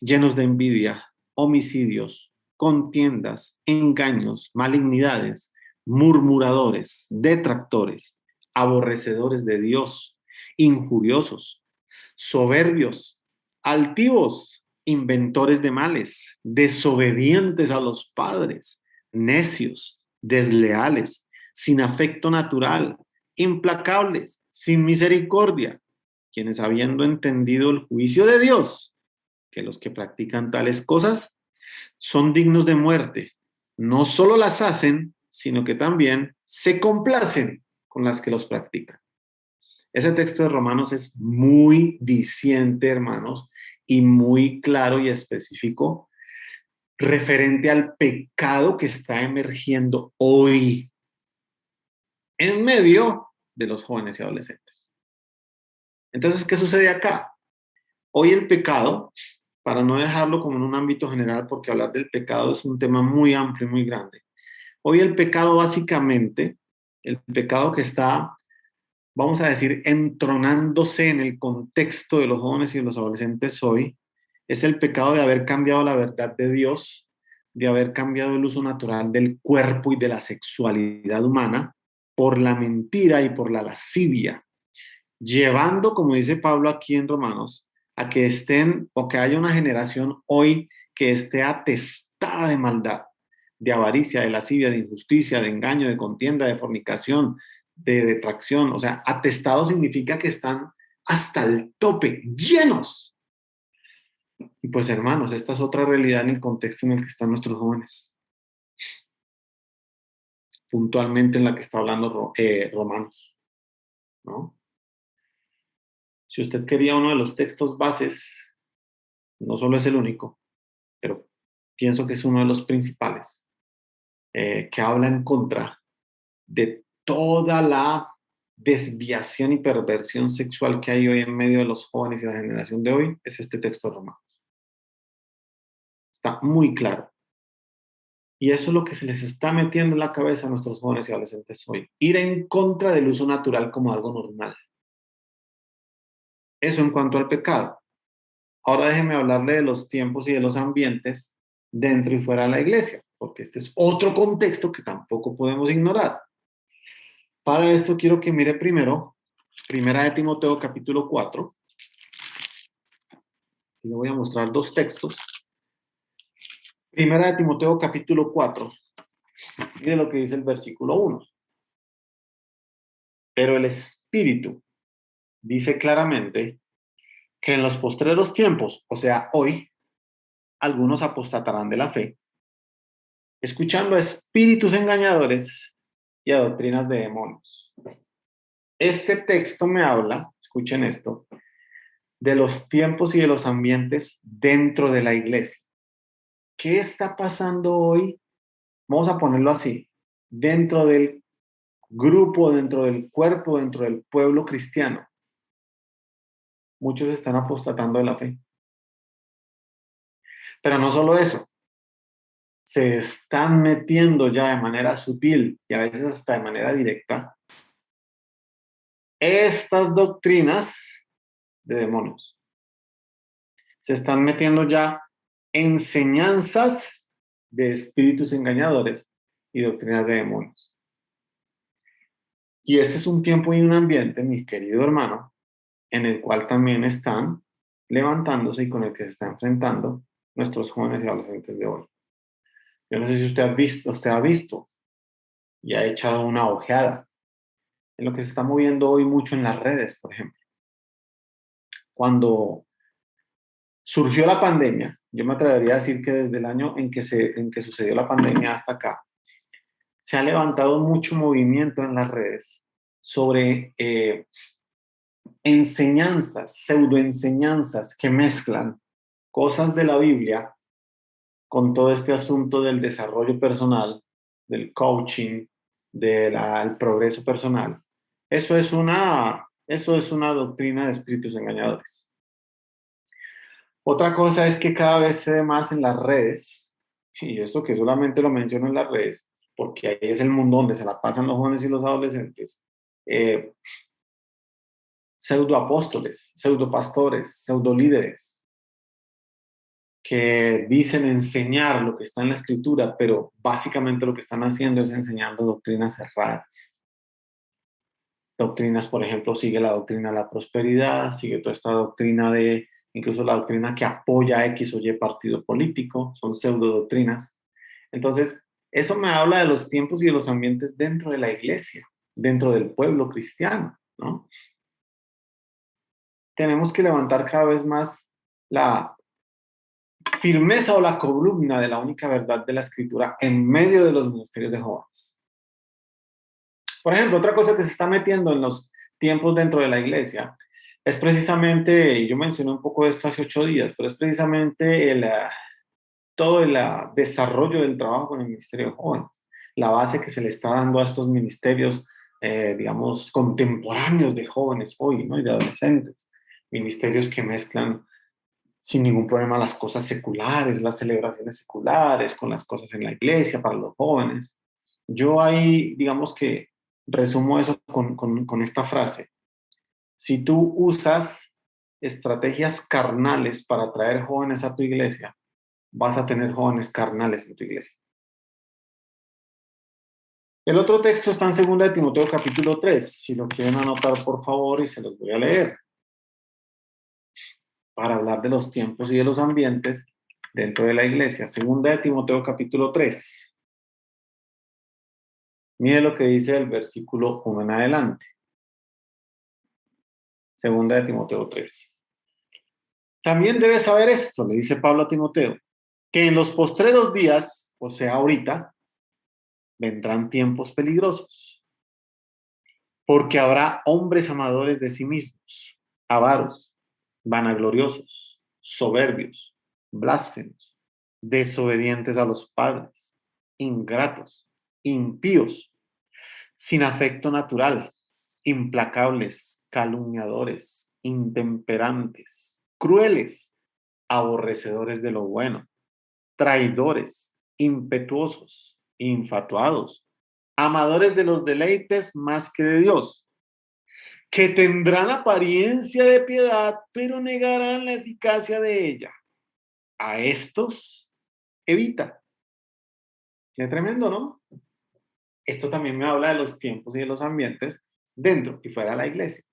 llenos de envidia, homicidios, contiendas, engaños, malignidades, murmuradores, detractores, aborrecedores de Dios, injuriosos, soberbios, altivos, inventores de males, desobedientes a los padres, necios, desleales, sin afecto natural, implacables, sin misericordia, quienes habiendo entendido el juicio de Dios, que los que practican tales cosas son dignos de muerte, no solo las hacen, sino que también se complacen con las que los practican. Ese texto de Romanos es muy diciente, hermanos, y muy claro y específico referente al pecado que está emergiendo hoy en medio de los jóvenes y adolescentes. Entonces, ¿qué sucede acá? Hoy el pecado para no dejarlo como en un ámbito general, porque hablar del pecado es un tema muy amplio y muy grande. Hoy el pecado básicamente, el pecado que está, vamos a decir, entronándose en el contexto de los jóvenes y de los adolescentes hoy, es el pecado de haber cambiado la verdad de Dios, de haber cambiado el uso natural del cuerpo y de la sexualidad humana por la mentira y por la lascivia, llevando, como dice Pablo aquí en Romanos, a que estén o que haya una generación hoy que esté atestada de maldad, de avaricia, de lascivia, de injusticia, de engaño, de contienda, de fornicación, de detracción. O sea, atestado significa que están hasta el tope, llenos. Y pues hermanos, esta es otra realidad en el contexto en el que están nuestros jóvenes. Puntualmente en la que está hablando Romanos, ¿no? Si usted quería uno de los textos bases, no solo es el único, pero pienso que es uno de los principales, que habla en contra de toda la desviación y perversión sexual que hay hoy en medio de los jóvenes y la generación de hoy, es este texto romano. Está muy claro. Y eso es lo que se les está metiendo en la cabeza a nuestros jóvenes y adolescentes hoy. Ir en contra del uso natural como algo normal. Eso en cuanto al pecado. Ahora déjeme hablarle de los tiempos y de los ambientes dentro y fuera de la iglesia, porque este es otro contexto que tampoco podemos ignorar. Para esto quiero que mire primero, Primera de Timoteo capítulo 4. Y le voy a mostrar dos textos. Primera de Timoteo capítulo 4. Mire lo que dice el versículo 1. Pero el Espíritu dice claramente que en los postreros tiempos, o sea, hoy, algunos apostatarán de la fe, escuchando a espíritus engañadores y a doctrinas de demonios. Este texto me habla, escuchen esto, de los tiempos y de los ambientes dentro de la iglesia. ¿Qué está pasando hoy? Vamos a ponerlo así, dentro del grupo, dentro del cuerpo, dentro del pueblo cristiano. Muchos están apostatando de la fe. Pero no solo eso, se están metiendo ya de manera sutil y a veces hasta de manera directa estas doctrinas de demonios. Se están metiendo ya enseñanzas de espíritus engañadores y doctrinas de demonios. Y este es un tiempo y un ambiente, mi querido hermano, en el cual también están levantándose y con el que se está enfrentando nuestros jóvenes y adolescentes de hoy. Yo no sé si usted ha visto y ha echado una ojeada en lo que se está moviendo hoy mucho en las redes, por ejemplo. Cuando surgió la pandemia, yo me atrevería a decir que desde el año en que sucedió la pandemia hasta acá, se ha levantado mucho movimiento en las redes sobre enseñanzas, pseudoenseñanzas que mezclan cosas de la Biblia con todo este asunto del desarrollo personal, del coaching, del progreso personal. Eso es una doctrina de espíritus engañadores. Otra cosa es que cada vez se ve más en las redes, y esto que solamente lo menciono en las redes, porque ahí es el mundo donde se la pasan los jóvenes y los adolescentes, pseudoapóstoles, pseudopastores, pseudolíderes, que dicen enseñar lo que está en la escritura, pero básicamente lo que están haciendo es enseñando doctrinas erradas. Doctrinas, por ejemplo, sigue la doctrina de la prosperidad, sigue toda esta doctrina incluso la doctrina que apoya a X o Y partido político, son pseudodoctrinas. Entonces, eso me habla de los tiempos y de los ambientes dentro de la iglesia, dentro del pueblo cristiano, ¿no? Tenemos que levantar cada vez más la firmeza o la columna de la única verdad de la escritura en medio de los ministerios de jóvenes. Por ejemplo, otra cosa que se está metiendo en los tiempos dentro de la iglesia es precisamente, y yo mencioné un poco de esto hace 8 días, pero es precisamente todo el desarrollo del trabajo con el ministerio de jóvenes, la base que se le está dando a estos ministerios, digamos, contemporáneos de jóvenes hoy, ¿no? Y de adolescentes, ministerios que mezclan sin ningún problema las cosas seculares, las celebraciones seculares, con las cosas en la iglesia para los jóvenes. Yo ahí, digamos que resumo eso con esta frase. Si tú usas estrategias carnales para atraer jóvenes a tu iglesia, vas a tener jóvenes carnales en tu iglesia. El otro texto está en 2 de Timoteo capítulo 3, si lo quieren anotar por favor y se los voy a leer, para hablar de los tiempos y de los ambientes dentro de la iglesia. 2 de Timoteo capítulo 3. Mire lo que dice el versículo 1 en adelante. 2 de Timoteo 3. También debes saber esto, le dice Pablo a Timoteo, que en los postreros días, o sea ahorita, vendrán tiempos peligrosos, porque habrá hombres amadores de sí mismos, avaros, vanagloriosos, soberbios, blasfemos, desobedientes a los padres, ingratos, impíos, sin afecto natural, implacables, calumniadores, intemperantes, crueles, aborrecedores de lo bueno, traidores, impetuosos, infatuados, amadores de los deleites más que de Dios, que tendrán apariencia de piedad, pero negarán la eficacia de ella. A estos evita. Es tremendo, ¿no? Esto también me habla de los tiempos y de los ambientes dentro y fuera de la iglesia.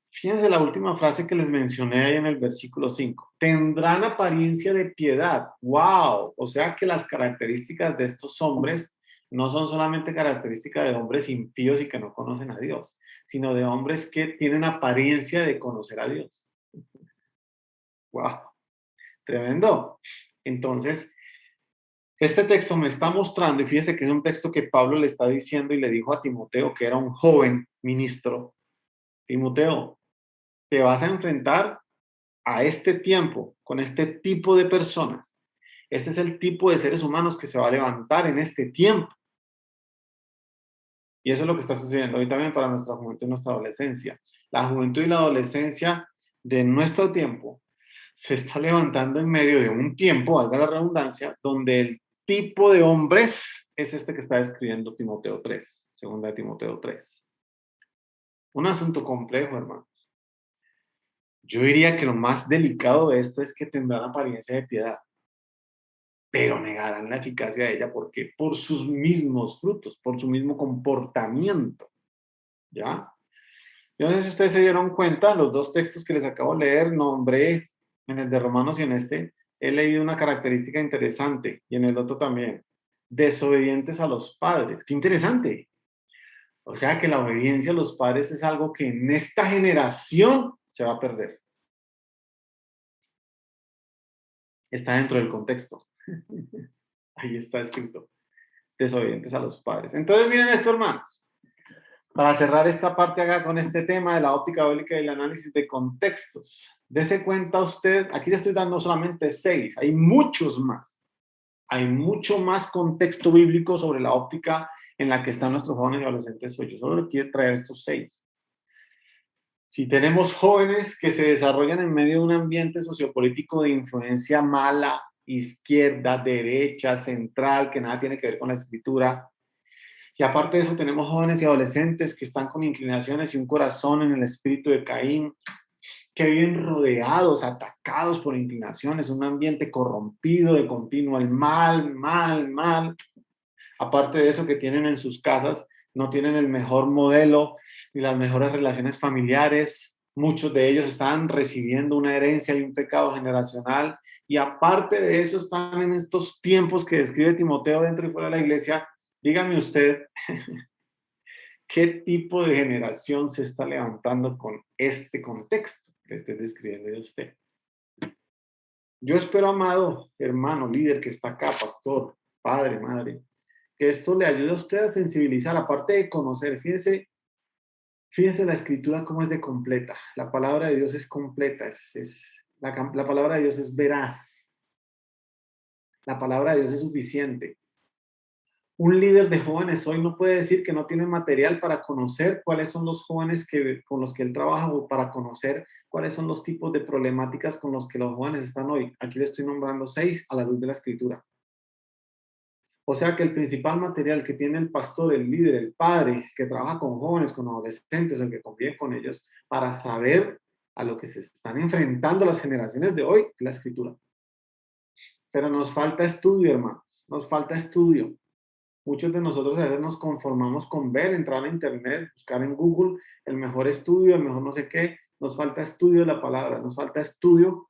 Fíjense la última frase que les mencioné ahí en el versículo 5. Tendrán apariencia de piedad. ¡Wow! O sea que las características de estos hombres no son solamente características de hombres impíos y que no conocen a Dios, sino de hombres que tienen apariencia de conocer a Dios. ¡Wow! Tremendo. Entonces, este texto me está mostrando, y fíjese que es un texto que Pablo le está diciendo y le dijo a Timoteo, que era un joven ministro. Timoteo, te vas a enfrentar a este tiempo, con este tipo de personas. Este es el tipo de seres humanos que se va a levantar en este tiempo. Y eso es lo que está sucediendo hoy también para nuestra juventud y nuestra adolescencia. La juventud y la adolescencia de nuestro tiempo se está levantando en medio de un tiempo, valga la redundancia, donde el tipo de hombres es este que está describiendo Timoteo 3, 2 de Timoteo 3. Un asunto complejo, hermano. Yo diría que lo más delicado de esto es que tendrán apariencia de piedad, pero negarán la eficacia de ella porque por sus mismos frutos, por su mismo comportamiento. ¿Ya? Yo no sé si ustedes se dieron cuenta, los dos textos que les acabo de leer, nombré en el de Romanos y en este, he leído una característica interesante y en el otro también. Desobedientes a los padres. ¡Qué interesante! O sea que la obediencia a los padres es algo que en esta generación se va a perder. Está dentro del contexto. Ahí está escrito. Desobedientes a los padres. Entonces, miren esto, hermanos. Para cerrar esta parte acá con este tema de la óptica bíblica y el análisis de contextos. Dese cuenta usted, aquí le estoy dando solamente 6, hay muchos más. Hay mucho más contexto bíblico sobre la óptica en la que están nuestros jóvenes y adolescentes hoy. Yo solo le quiero traer estos 6. Si tenemos jóvenes que se desarrollan en medio de un ambiente sociopolítico de influencia mala, izquierda, derecha, central, que nada tiene que ver con la escritura, y aparte de eso tenemos jóvenes y adolescentes que están con inclinaciones y un corazón en el espíritu de Caín, que viven rodeados, atacados por inclinaciones, un ambiente corrompido de continuo, el mal, mal, mal. Aparte de eso que tienen en sus casas, no tienen el mejor modelo ni las mejores relaciones familiares. Muchos de ellos están recibiendo una herencia y un pecado generacional. Y aparte de eso están en estos tiempos que describe Timoteo dentro y fuera de la iglesia. Dígame usted, ¿qué tipo de generación se está levantando con este contexto que estoy describiendo de usted? Yo espero, amado hermano, líder que está acá, pastor, padre, madre, que esto le ayude a usted a sensibilizar, aparte de conocer. Fíjense la escritura cómo es de completa. La palabra de Dios es completa, la palabra de Dios es veraz. La palabra de Dios es suficiente. Un líder de jóvenes hoy no puede decir que no tiene material para conocer cuáles son los jóvenes con los que él trabaja o para conocer cuáles son los tipos de problemáticas con los que los jóvenes están hoy. Aquí les estoy nombrando 6 a la luz de la Escritura. O sea que el principal material que tiene el pastor, el líder, el padre, que trabaja con jóvenes, con adolescentes, o que convive con ellos, para saber a lo que se están enfrentando las generaciones de hoy, es la Escritura. Pero nos falta estudio, hermanos, nos falta estudio. Muchos de nosotros a veces nos conformamos con ver, entrar a internet, buscar en Google el mejor estudio, el mejor no sé qué. Nos falta estudio de la palabra, nos falta estudio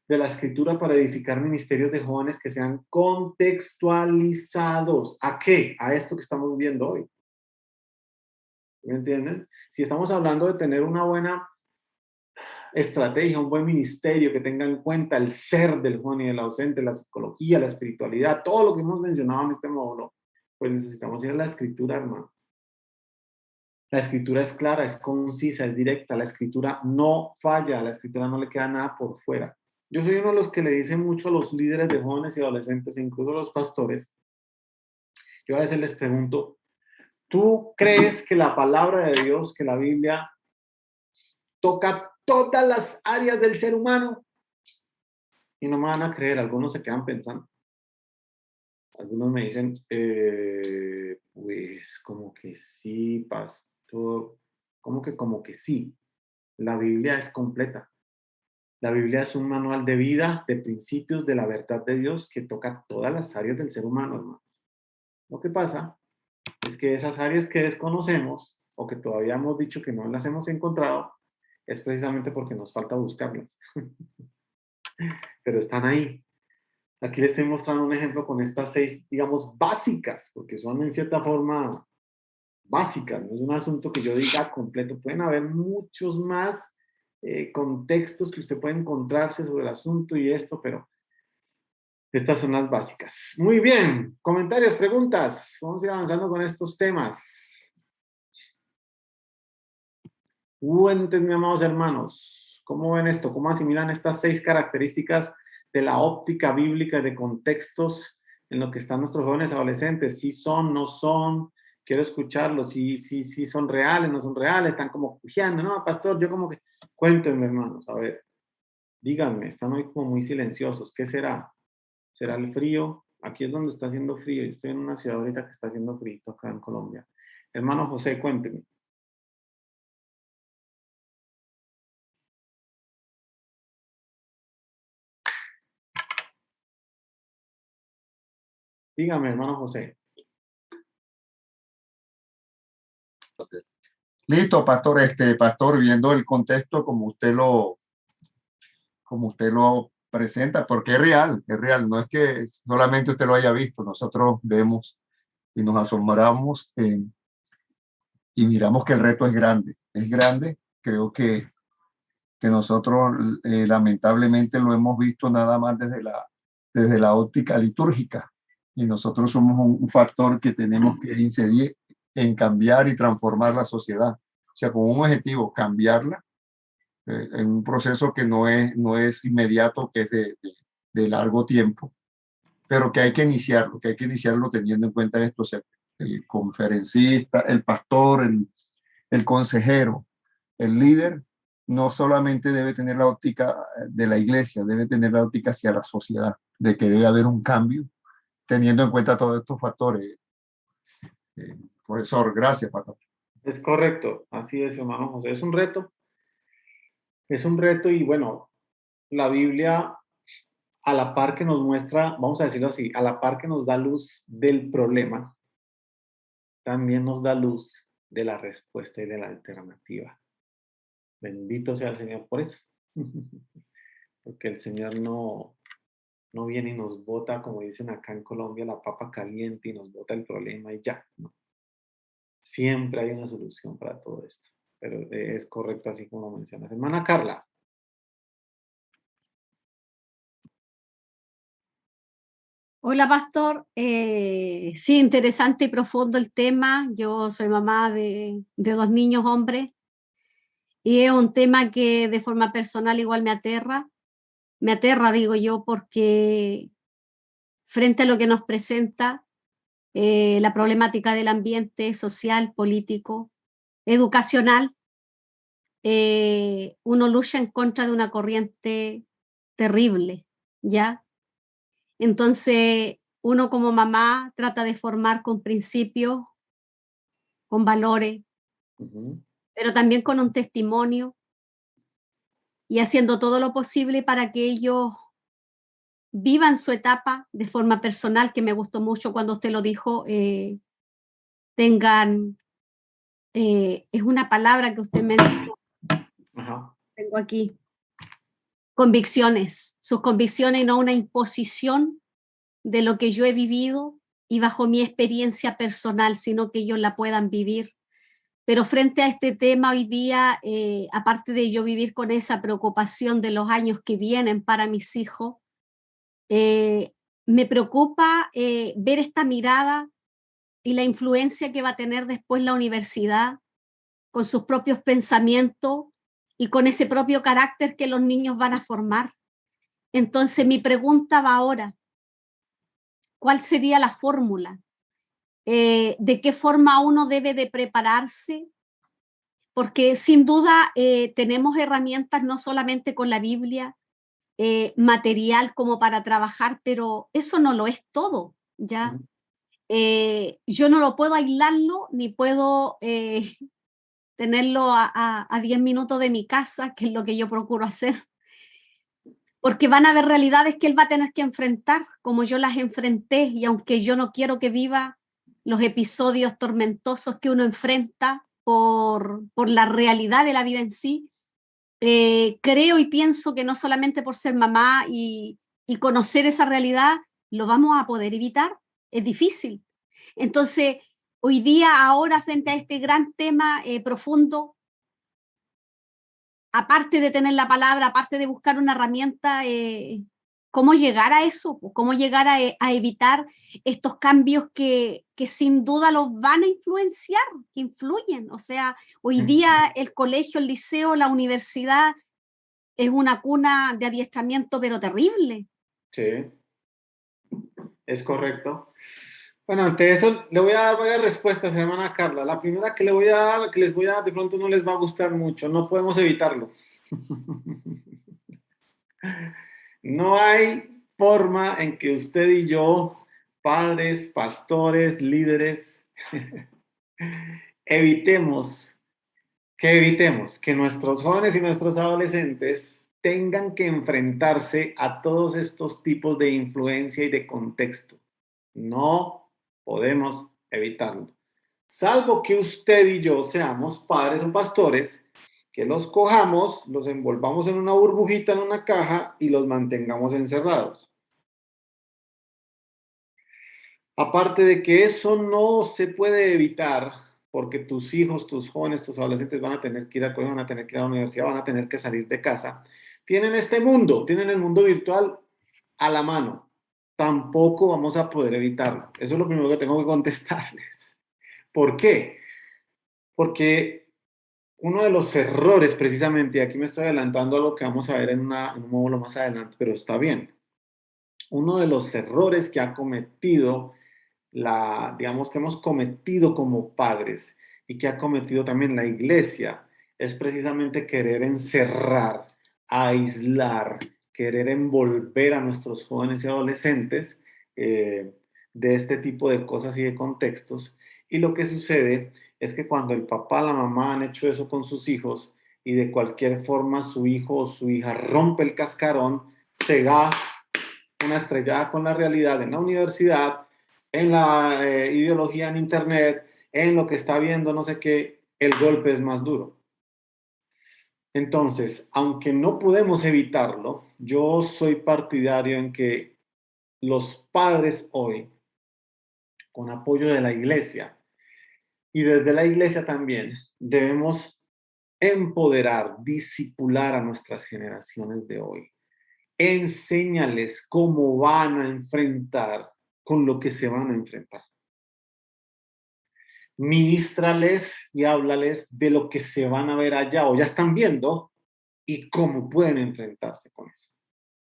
de la Escritura para edificar ministerios de jóvenes que sean contextualizados. ¿A qué? A esto que estamos viendo hoy. ¿Me entienden? Si estamos hablando de tener una buena estrategia, un buen ministerio que tenga en cuenta el ser del joven y del ausente, la psicología, la espiritualidad, todo lo que hemos mencionado en este módulo, pues necesitamos ir a la Escritura, hermano. La Escritura es clara, es concisa, es directa. La Escritura no falla, a la Escritura no le queda nada por fuera. Yo soy uno de los que le dice mucho a los líderes de jóvenes y adolescentes, e incluso a los pastores. Yo a veces les pregunto, ¿tú crees que la palabra de Dios, que la Biblia, toca todas las áreas del ser humano? Y no me van a creer, algunos se quedan pensando. Algunos me dicen, pues como que sí, pastor, como que sí. La Biblia es completa. La Biblia es un manual de vida, de principios, de la verdad de Dios que toca todas las áreas del ser humano, hermano. Lo que pasa es que esas áreas que desconocemos o que todavía hemos dicho que no las hemos encontrado es precisamente porque nos falta buscarlas. Pero están ahí. Aquí les estoy mostrando un ejemplo con estas 6, digamos, básicas, porque son en cierta forma básicas. No es un asunto que yo diga completo. Pueden haber muchos más contextos que usted puede encontrarse sobre el asunto y esto, pero estas son las básicas. Muy bien, comentarios, preguntas. Vamos a ir avanzando con estos temas. Cuéntenme, amados hermanos, ¿cómo ven esto? ¿Cómo asimilan estas 6 características de la óptica bíblica de contextos en lo que están nuestros jóvenes adolescentes? ¿Sí son, no son? Quiero escucharlos. ¿Sí son reales, no son reales? Están como pujeando. No, pastor, yo como que... Cuéntenme, hermanos, a ver. Díganme, están hoy como muy silenciosos. ¿Qué será? ¿Será el frío? Aquí es donde está haciendo frío. Yo estoy en una ciudad ahorita que está haciendo frío acá en Colombia. Hermano José, cuénteme. Dígame, hermano José. Listo, pastor. Pastor, viendo el contexto como usted lo presenta, porque es real, no es que solamente usted lo haya visto, nosotros vemos y nos asombramos y miramos que el reto es grande. Creo que nosotros lamentablemente lo hemos visto nada más desde la óptica litúrgica, y nosotros somos un factor que tenemos que incidir en cambiar y transformar la sociedad, o sea, con un objetivo, cambiarla, en un proceso que no es inmediato, que es de largo tiempo, pero que hay que iniciarlo teniendo en cuenta esto, o sea, el conferencista, el pastor, el consejero, el líder, no solamente debe tener la óptica de la iglesia, debe tener la óptica hacia la sociedad, de que debe haber un cambio, teniendo en cuenta todos estos factores. Profesor, gracias, pastor. Es correcto, así es, hermano José. Es un reto y bueno, la Biblia a la par que nos muestra, vamos a decirlo así, a la par que nos da luz del problema, también nos da luz de la respuesta y de la alternativa. Bendito sea el Señor por eso. Porque el Señor no viene y nos bota, como dicen acá en Colombia, la papa caliente y nos bota el problema y ya. No. Siempre hay una solución para todo esto. Pero es correcto así como lo mencionas. Hermana Carla. Hola, pastor. Sí, interesante y profundo el tema. Yo soy mamá de 2 niños hombres y es un tema que de forma personal igual me aterra. Me aterra, digo yo, porque frente a lo que nos presenta la problemática del ambiente social, político, educacional, uno lucha en contra de una corriente terrible, ¿ya? Entonces, uno como mamá trata de formar con principios, con valores, Ujú. pero también con un testimonio y haciendo todo lo posible para que ellos vivan su etapa de forma personal, que me gustó mucho cuando usted lo dijo, tengan, es una palabra que usted mencionó, Ajá. tengo aquí, convicciones, sus convicciones y no una imposición de lo que yo he vivido y bajo mi experiencia personal, sino que ellos la puedan vivir. Pero frente a este tema hoy día, aparte de yo vivir con esa preocupación de los años que vienen para mis hijos, me preocupa ver esta mirada y la influencia que va a tener después la universidad con sus propios pensamientos y con ese propio carácter que los niños van a formar. Entonces mi pregunta va ahora, ¿cuál sería la fórmula? ¿De qué forma uno debe de prepararse? Porque sin duda tenemos herramientas no solamente con la Biblia, material como para trabajar, pero eso no lo es todo, ¿ya? Ujú. Yo no lo puedo aislarlo, ni puedo tenerlo a 10 minutos de mi casa, que es lo que yo procuro hacer, porque van a haber realidades que él va a tener que enfrentar, como yo las enfrenté, y aunque yo no quiero que viva los episodios tormentosos que uno enfrenta por la realidad de la vida en sí, creo y pienso que no solamente por ser mamá y conocer esa realidad, lo vamos a poder evitar, es difícil. Entonces, hoy día, ahora, frente a este gran tema profundo, aparte de tener la palabra, aparte de buscar una herramienta, ¿cómo llegar a eso? ¿Cómo llegar a evitar estos cambios que sin duda los van a influenciar, que influyen? O sea, hoy día el colegio, el liceo, la universidad es una cuna de adiestramiento, pero terrible. Sí, es correcto. Bueno, ante eso le voy a dar varias respuestas, hermana Carla. La primera que le voy a dar, que les voy a dar, de pronto no les va a gustar mucho, no podemos evitarlo. No hay forma en que usted y yo, padres, pastores, líderes, evitemos evitemos que nuestros jóvenes y nuestros adolescentes tengan que enfrentarse a todos estos tipos de influencia y de contexto. No podemos evitarlo. Salvo que usted y yo seamos padres o pastores, que los cojamos, los envolvamos en una burbujita, en una caja y los mantengamos encerrados. Aparte de que eso no se puede evitar, porque tus hijos, tus jóvenes, tus adolescentes van a tener que ir al colegio, van a tener que ir a la universidad, van a tener que salir de casa. Tienen este mundo, tienen el mundo virtual a la mano. Tampoco vamos a poder evitarlo. Eso es lo primero que tengo que contestarles. ¿Por qué? Porque uno de los errores, precisamente, y aquí me estoy adelantando a lo que vamos a ver en un módulo más adelante, pero está bien. Uno de los errores que ha cometido digamos, que hemos cometido como padres y que ha cometido también la iglesia, es precisamente querer encerrar, aislar, querer envolver a nuestros jóvenes y adolescentes de este tipo de cosas y de contextos. Y lo que sucede es que cuando el papá, la mamá han hecho eso con sus hijos y de cualquier forma su hijo o su hija rompe el cascarón, se da una estrellada con la realidad en la universidad, en la ideología en internet, en lo que está viendo, no sé qué, el golpe es más duro. Entonces, aunque no podemos evitarlo, yo soy partidario en que los padres hoy, con apoyo de la iglesia y desde la iglesia también, debemos empoderar, discipular a nuestras generaciones de hoy. Enséñales cómo van a enfrentar con lo que se van a enfrentar. Ministrales y háblales de lo que se van a ver allá o ya están viendo y cómo pueden enfrentarse con eso.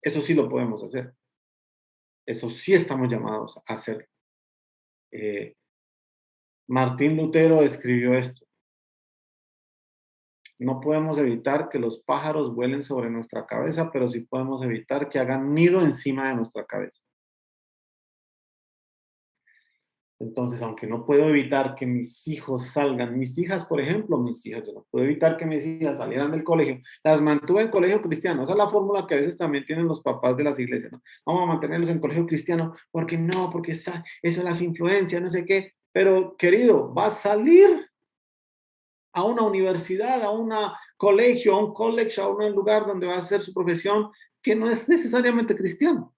Eso sí lo podemos hacer. Eso sí estamos llamados a hacer. Martín Lutero escribió esto. No podemos evitar que los pájaros vuelen sobre nuestra cabeza, pero sí podemos evitar que hagan nido encima de nuestra cabeza. Entonces, aunque no puedo evitar que mis hijos salgan, mis hijas, por ejemplo, mis hijas, yo no puedo evitar que mis hijas salieran del colegio, las mantuve en colegio cristiano. Esa es la fórmula que a veces también tienen los papás de las iglesias, ¿no? Vamos a mantenerlos en colegio cristiano, porque no, porque eso las influencias, no sé qué. Pero, querido, va a salir a una universidad, a un colegio, a un college, a un lugar donde va a hacer su profesión que no es necesariamente cristiano.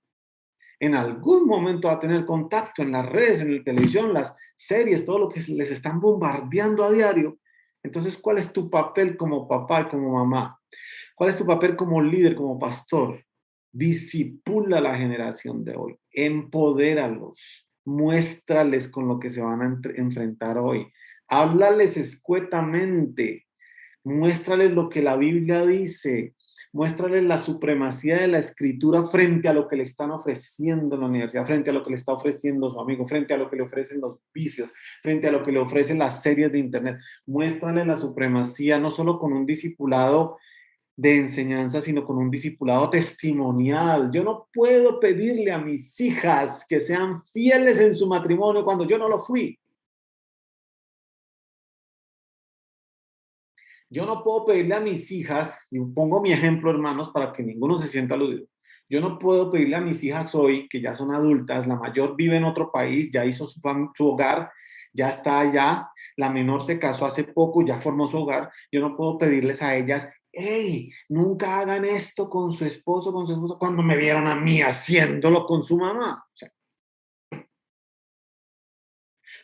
En algún momento va a tener contacto en las redes, en la televisión, las series, todo lo que les están bombardeando a diario. Entonces, ¿cuál es tu papel como papá y como mamá? ¿Cuál es tu papel como líder, como pastor? Disipula a la generación de hoy, empodéralos, muéstrales con lo que se van a enfrentar hoy, háblales escuetamente, muéstrales lo que la Biblia dice, muéstrales la supremacía de la escritura frente a lo que le están ofreciendo en la universidad, frente a lo que le está ofreciendo su amigo, frente a lo que le ofrecen los vicios, frente a lo que le ofrecen las series de internet. Muéstrales la supremacía no solo con un discipulado de enseñanza, sino con un discipulado testimonial. Yo no puedo pedirle a mis hijas que sean fieles en su matrimonio cuando yo no lo fui. Yo no puedo pedirle a mis hijas, y pongo mi ejemplo, hermanos, para que ninguno se sienta aludido. Yo no puedo pedirle a mis hijas hoy, que ya son adultas, la mayor vive en otro país, ya hizo su hogar, ya está allá, la menor se casó hace poco, ya formó su hogar. Yo no puedo pedirles a ellas, hey, nunca hagan esto con su esposo, con su esposa, cuando me vieron a mí haciéndolo con su mamá. O sea,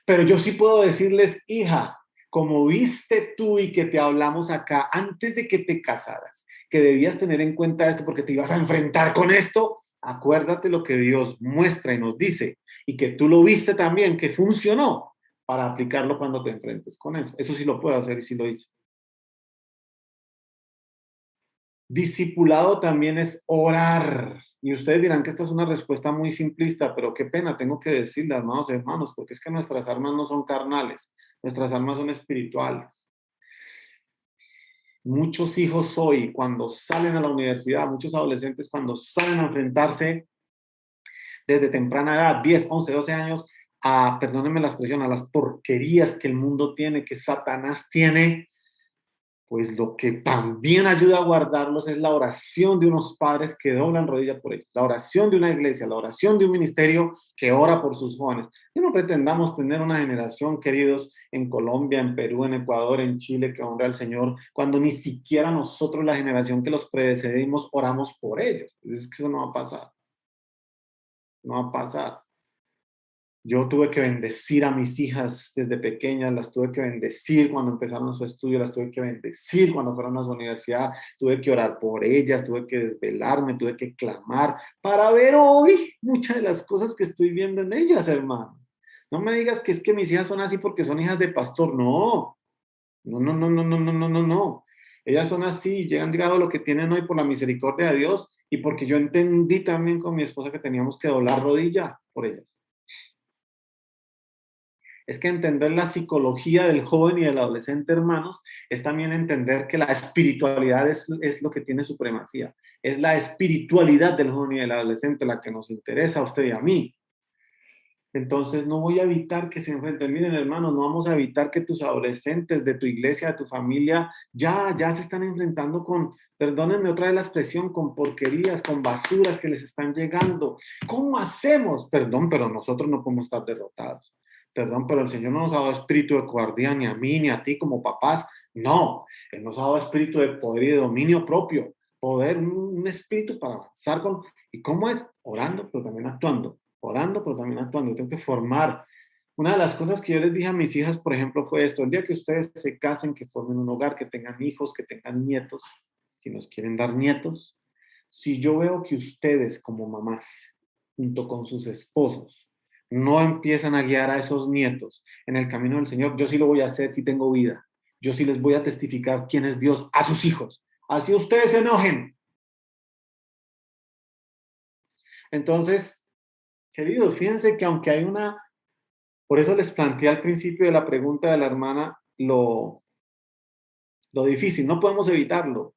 pero yo sí puedo decirles, hija, como viste tú y que te hablamos acá antes de que te casaras, que debías tener en cuenta esto porque te ibas a enfrentar con esto, acuérdate lo que Dios muestra y nos dice y que tú lo viste también, que funcionó para aplicarlo cuando te enfrentes con eso. Eso sí lo puedo hacer y sí lo hice. Discipulado también es orar. Y ustedes dirán que esta es una respuesta muy simplista, pero qué pena, tengo que decirle, amados hermanos, porque es que nuestras armas no son carnales, nuestras armas son espirituales. Muchos hijos hoy, cuando salen a la universidad, muchos adolescentes, cuando salen a enfrentarse desde temprana edad, 10, 11, 12 años, a, perdónenme la expresión, a las porquerías que el mundo tiene, que Satanás tiene, pues lo que también ayuda a guardarlos es la oración de unos padres que doblan rodillas por ellos, la oración de una iglesia, la oración de un ministerio que ora por sus jóvenes. Y no pretendamos tener una generación, queridos, en Colombia, en Perú, en Ecuador, en Chile, que honra al Señor, cuando ni siquiera nosotros, la generación que los predecedimos, oramos por ellos. Es que eso no va a pasar. No va a pasar. Yo tuve que bendecir a mis hijas desde pequeñas, las tuve que bendecir cuando empezaron su estudio, las tuve que bendecir cuando fueron a su universidad, tuve que orar por ellas, tuve que desvelarme, tuve que clamar para ver hoy muchas de las cosas que estoy viendo en ellas, hermanos. No me digas que es que mis hijas son así porque son hijas de pastor, no. No, no, no, no, no, no, no, no, no. Ellas son así, llegan llegado a lo que tienen hoy por la misericordia de Dios y porque yo entendí también con mi esposa que teníamos que doblar rodilla por ellas. Es que entender la psicología del joven y del adolescente, hermanos, es también entender que la espiritualidad es lo que tiene supremacía. Es la espiritualidad del joven y del adolescente la que nos interesa a usted y a mí. Entonces, no voy a evitar que se enfrenten. Miren, hermanos, no vamos a evitar que tus adolescentes de tu iglesia, de tu familia, ya se están enfrentando con, perdónenme otra vez la expresión, con porquerías, con basuras que les están llegando. ¿Cómo hacemos? Perdón, pero nosotros no podemos estar derrotados. Perdón, pero el Señor no nos ha dado espíritu de cobardía ni a mí ni a ti como papás. No, Él nos ha dado espíritu de poder y de dominio propio. Poder, un espíritu para avanzar con... ¿Y cómo es? Orando, pero también actuando. Orando, pero también actuando. Yo tengo que formar. Una de las cosas que yo les dije a mis hijas, por ejemplo, fue esto. El día que ustedes se casen, que formen un hogar, que tengan hijos, que tengan nietos, si nos quieren dar nietos, si yo veo que ustedes como mamás, junto con sus esposos, no empiezan a guiar a esos nietos en el camino del Señor, yo sí lo voy a hacer si tengo vida. Yo sí les voy a testificar quién es Dios a sus hijos. Así ustedes se enojen. Entonces, queridos, fíjense que aunque hay una, por eso les planteé al principio de la pregunta de la hermana lo lo difícil, no podemos evitarlo.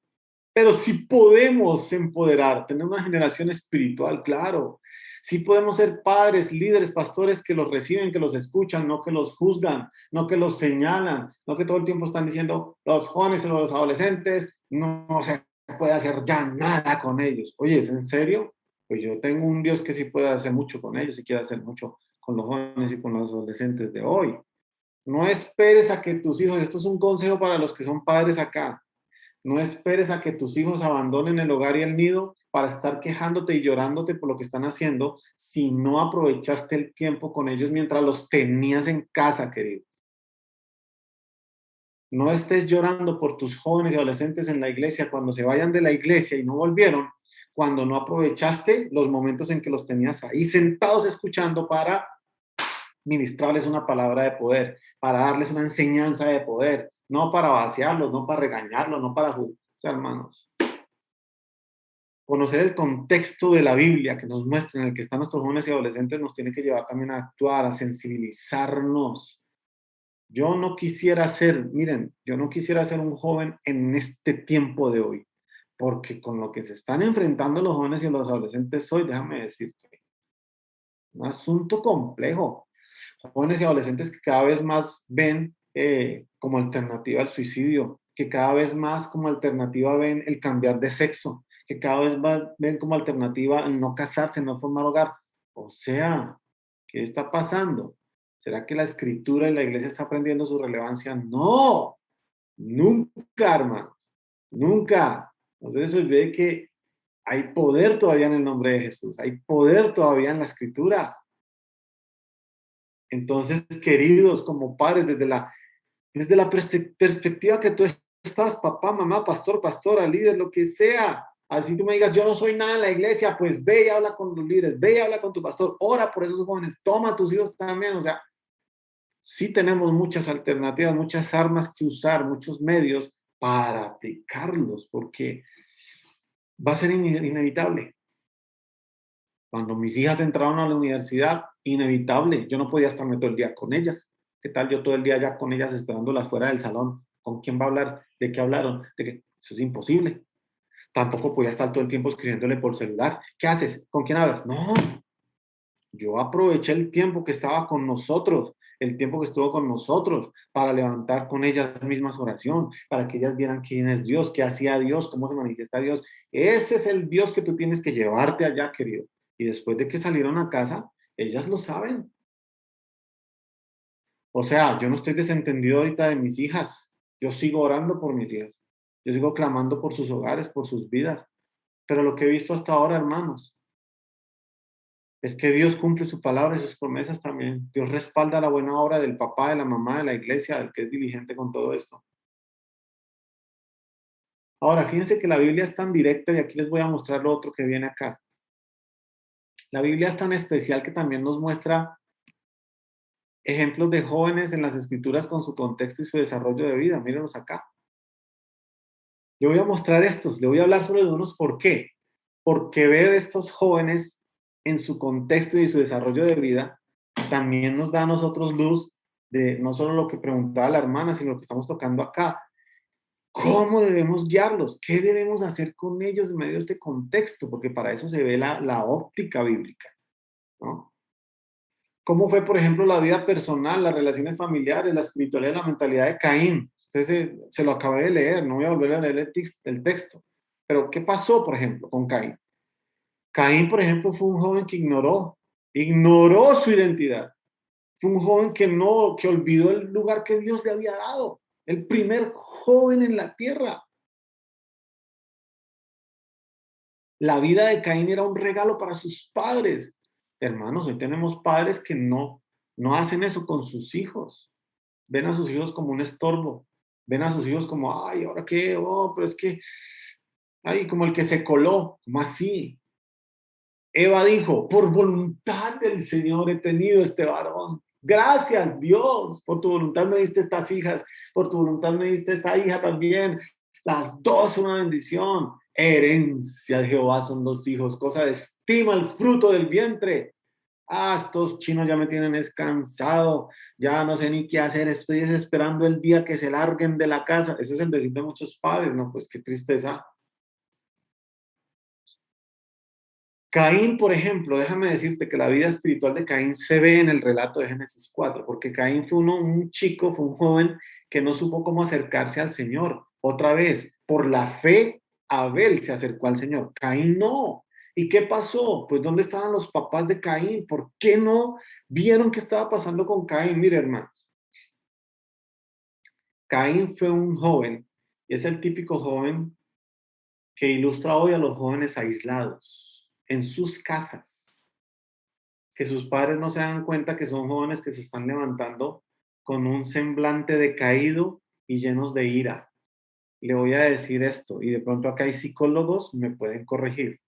Pero sí podemos empoderar, tener una generación espiritual, claro. Sí podemos ser padres, líderes, pastores que los reciben, que los escuchan, no que los juzgan, no que los señalan, no que todo el tiempo están diciendo los jóvenes o los adolescentes, no se puede hacer ya nada con ellos. Oye, ¿es en serio? Pues yo tengo un Dios que sí puede hacer mucho con ellos y quiere hacer mucho con los jóvenes y con los adolescentes de hoy. No esperes a que tus hijos, esto es un consejo para los que son padres acá, no esperes a que tus hijos abandonen el hogar y el nido para estar quejándote y llorándote por lo que están haciendo si no aprovechaste el tiempo con ellos mientras los tenías en casa, querido. No estés llorando por tus jóvenes y adolescentes en la iglesia cuando se vayan de la iglesia y no volvieron, cuando no aprovechaste los momentos en que los tenías ahí sentados escuchando para ministrarles una palabra de poder, para darles una enseñanza de poder, no para vaciarlos, no para regañarlos, no para juzgar, hermanos. Conocer el contexto de la Biblia que nos muestra, en el que están nuestros jóvenes y adolescentes, nos tiene que llevar también a actuar, a sensibilizarnos. Yo no quisiera ser, miren, yo no quisiera ser un joven en este tiempo de hoy, porque con lo que se están enfrentando los jóvenes y los adolescentes hoy, déjame decirte, un asunto complejo. Jóvenes y adolescentes que cada vez más ven como alternativa al suicidio, que cada vez más como alternativa ven el cambiar de sexo, que cada vez más ven como alternativa el no casarse, no formar hogar. O sea, ¿qué está pasando? ¿Será que la escritura y la iglesia está aprendiendo su relevancia? No, nunca, hermanos, nunca. Entonces se ve que hay poder todavía en el nombre de Jesús, hay poder todavía en la escritura. Entonces, queridos, como padres, desde la perspectiva que tú estás, papá, mamá, pastor, pastora, líder, lo que sea, así tú me digas, yo no soy nada en la iglesia, pues ve y habla con los líderes, ve y habla con tu pastor, ora por esos jóvenes, toma a tus hijos también, o sea, sí tenemos muchas alternativas, muchas armas que usar, muchos medios para aplicarlos, porque va a ser inevitable. Cuando mis hijas entraron a la universidad, inevitable, yo no podía estarme todo el día con ellas. ¿Qué tal yo todo el día ya con ellas esperándolas fuera del salón? ¿Con quién va a hablar? ¿De qué hablaron? ¿De qué? Eso es imposible. Tampoco podía estar todo el tiempo escribiéndole por celular. ¿Qué haces? ¿Con quién hablas? No. Yo aproveché el tiempo que estaba con nosotros, el tiempo que estuvo con nosotros, para levantar con ellas mismas oración, para que ellas vieran quién es Dios, qué hacía Dios, cómo se manifiesta Dios. Ese es el Dios que tú tienes que llevarte allá, querido. Y después de que salieron a casa, ellas lo saben. O sea, yo no estoy desentendido ahorita de mis hijas. Yo sigo orando por mis hijas. Yo sigo clamando por sus hogares, por sus vidas. Pero lo que he visto hasta ahora, hermanos, es que Dios cumple su palabra y sus promesas también. Dios respalda la buena obra del papá, de la mamá, de la iglesia, del que es diligente con todo esto. Ahora, fíjense que la Biblia es tan directa y aquí les voy a mostrar lo otro que viene acá. La Biblia es tan especial que también nos muestra ejemplos de jóvenes en las escrituras con su contexto y su desarrollo de vida. Mírenlos acá. Yo voy a mostrar estos, le voy a hablar sobre unos por qué. Porque ver estos jóvenes en su contexto y su desarrollo de vida también nos da a nosotros luz de no solo lo que preguntaba la hermana, sino lo que estamos tocando acá. ¿Cómo debemos guiarlos? ¿Qué debemos hacer con ellos en medio de este contexto? Porque para eso se ve la óptica bíblica, ¿no? ¿Cómo fue, por ejemplo, la vida personal, las relaciones familiares, la espiritualidad, la mentalidad de Caín? Usted se lo acabé de leer, no voy a volver a leer el texto. Pero, ¿qué pasó, por ejemplo, con Caín? Caín, por ejemplo, fue un joven que ignoró su identidad. Fue un joven que olvidó el lugar que Dios le había dado. El primer joven en la tierra. La vida de Caín era un regalo para sus padres. Hermanos, hoy tenemos padres que no hacen eso con sus hijos. Ven a sus hijos como un estorbo. Ven a sus hijos como, ay, ¿ahora qué? Oh, pero es que, ay, como el que se coló, como así. Eva dijo, por voluntad del Señor he tenido este varón. Gracias, Dios, por tu voluntad me diste estas hijas, por tu voluntad me diste esta hija también. Las dos son una bendición. Herencia de Jehová son los hijos, cosa de estima el fruto del vientre. Estos chinos ya me tienen cansado, ya no sé ni qué hacer, estoy esperando el día que se larguen de la casa. Ese es el decir de muchos padres, ¿no? Pues qué tristeza. Caín, por ejemplo, déjame decirte que la vida espiritual de Caín se ve en el relato de Génesis 4, porque Caín fue un chico, fue un joven que no supo cómo acercarse al Señor. Otra vez, por la fe, Abel se acercó al Señor. Caín no. ¿Y qué pasó? Pues ¿dónde estaban los papás de Caín? ¿Por qué no vieron qué estaba pasando con Caín? Mire, hermanos, Caín fue un joven, y es el típico joven que ilustra hoy a los jóvenes aislados en sus casas, que sus padres no se dan cuenta que son jóvenes que se están levantando con un semblante decaído y llenos de ira. Le voy a decir esto, y de pronto acá hay psicólogos, me pueden corregir.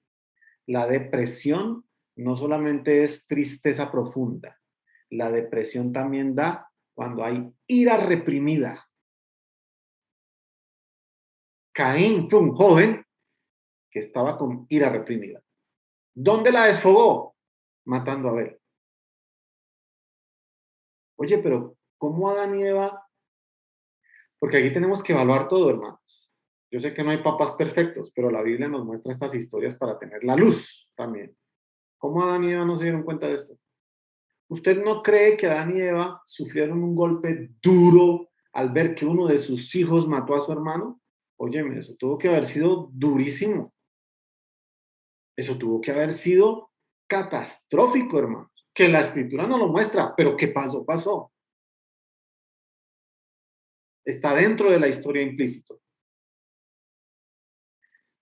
La depresión no solamente es tristeza profunda, la depresión también da cuando hay ira reprimida. Caín fue un joven que estaba con ira reprimida. ¿Dónde la desfogó? Matando a Abel. Oye, pero ¿cómo Adán y Eva? Porque aquí tenemos que evaluar todo, hermanos. Yo sé que no hay papás perfectos, pero la Biblia nos muestra estas historias para tener la luz también. ¿Cómo Adán y Eva no se dieron cuenta de esto? ¿Usted no cree que Adán y Eva sufrieron un golpe duro al ver que uno de sus hijos mató a su hermano? Óyeme, eso tuvo que haber sido durísimo. Eso tuvo que haber sido catastrófico, hermanos. Que la escritura no lo muestra, pero ¿qué pasó? Pasó. Está dentro de la historia implícito.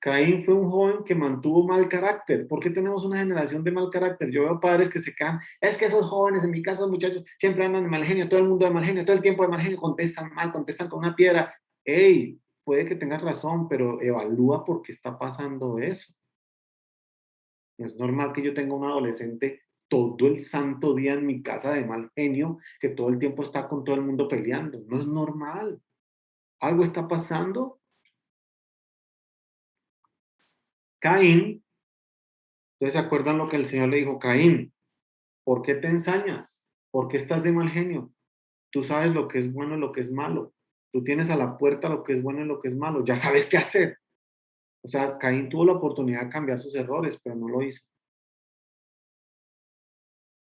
Caín fue un joven que mantuvo mal carácter. ¿Por qué tenemos una generación de mal carácter? Yo veo padres que se quedan, es que esos jóvenes, en mi casa, esos muchachos, siempre andan de mal genio, todo el mundo de mal genio, todo el tiempo de mal genio, contestan mal, contestan con una piedra. Hey, puede que tengas razón, pero evalúa por qué está pasando eso. No es normal que yo tenga un adolescente todo el santo día en mi casa de mal genio, que todo el tiempo está con todo el mundo peleando. No es normal. ¿Algo está pasando? Caín, ¿ustedes se acuerdan lo que el Señor le dijo? Caín, ¿por qué te ensañas? ¿Por qué estás de mal genio? Tú sabes lo que es bueno y lo que es malo. Tú tienes a la puerta lo que es bueno y lo que es malo. Ya sabes qué hacer. O sea, Caín tuvo la oportunidad de cambiar sus errores, pero no lo hizo.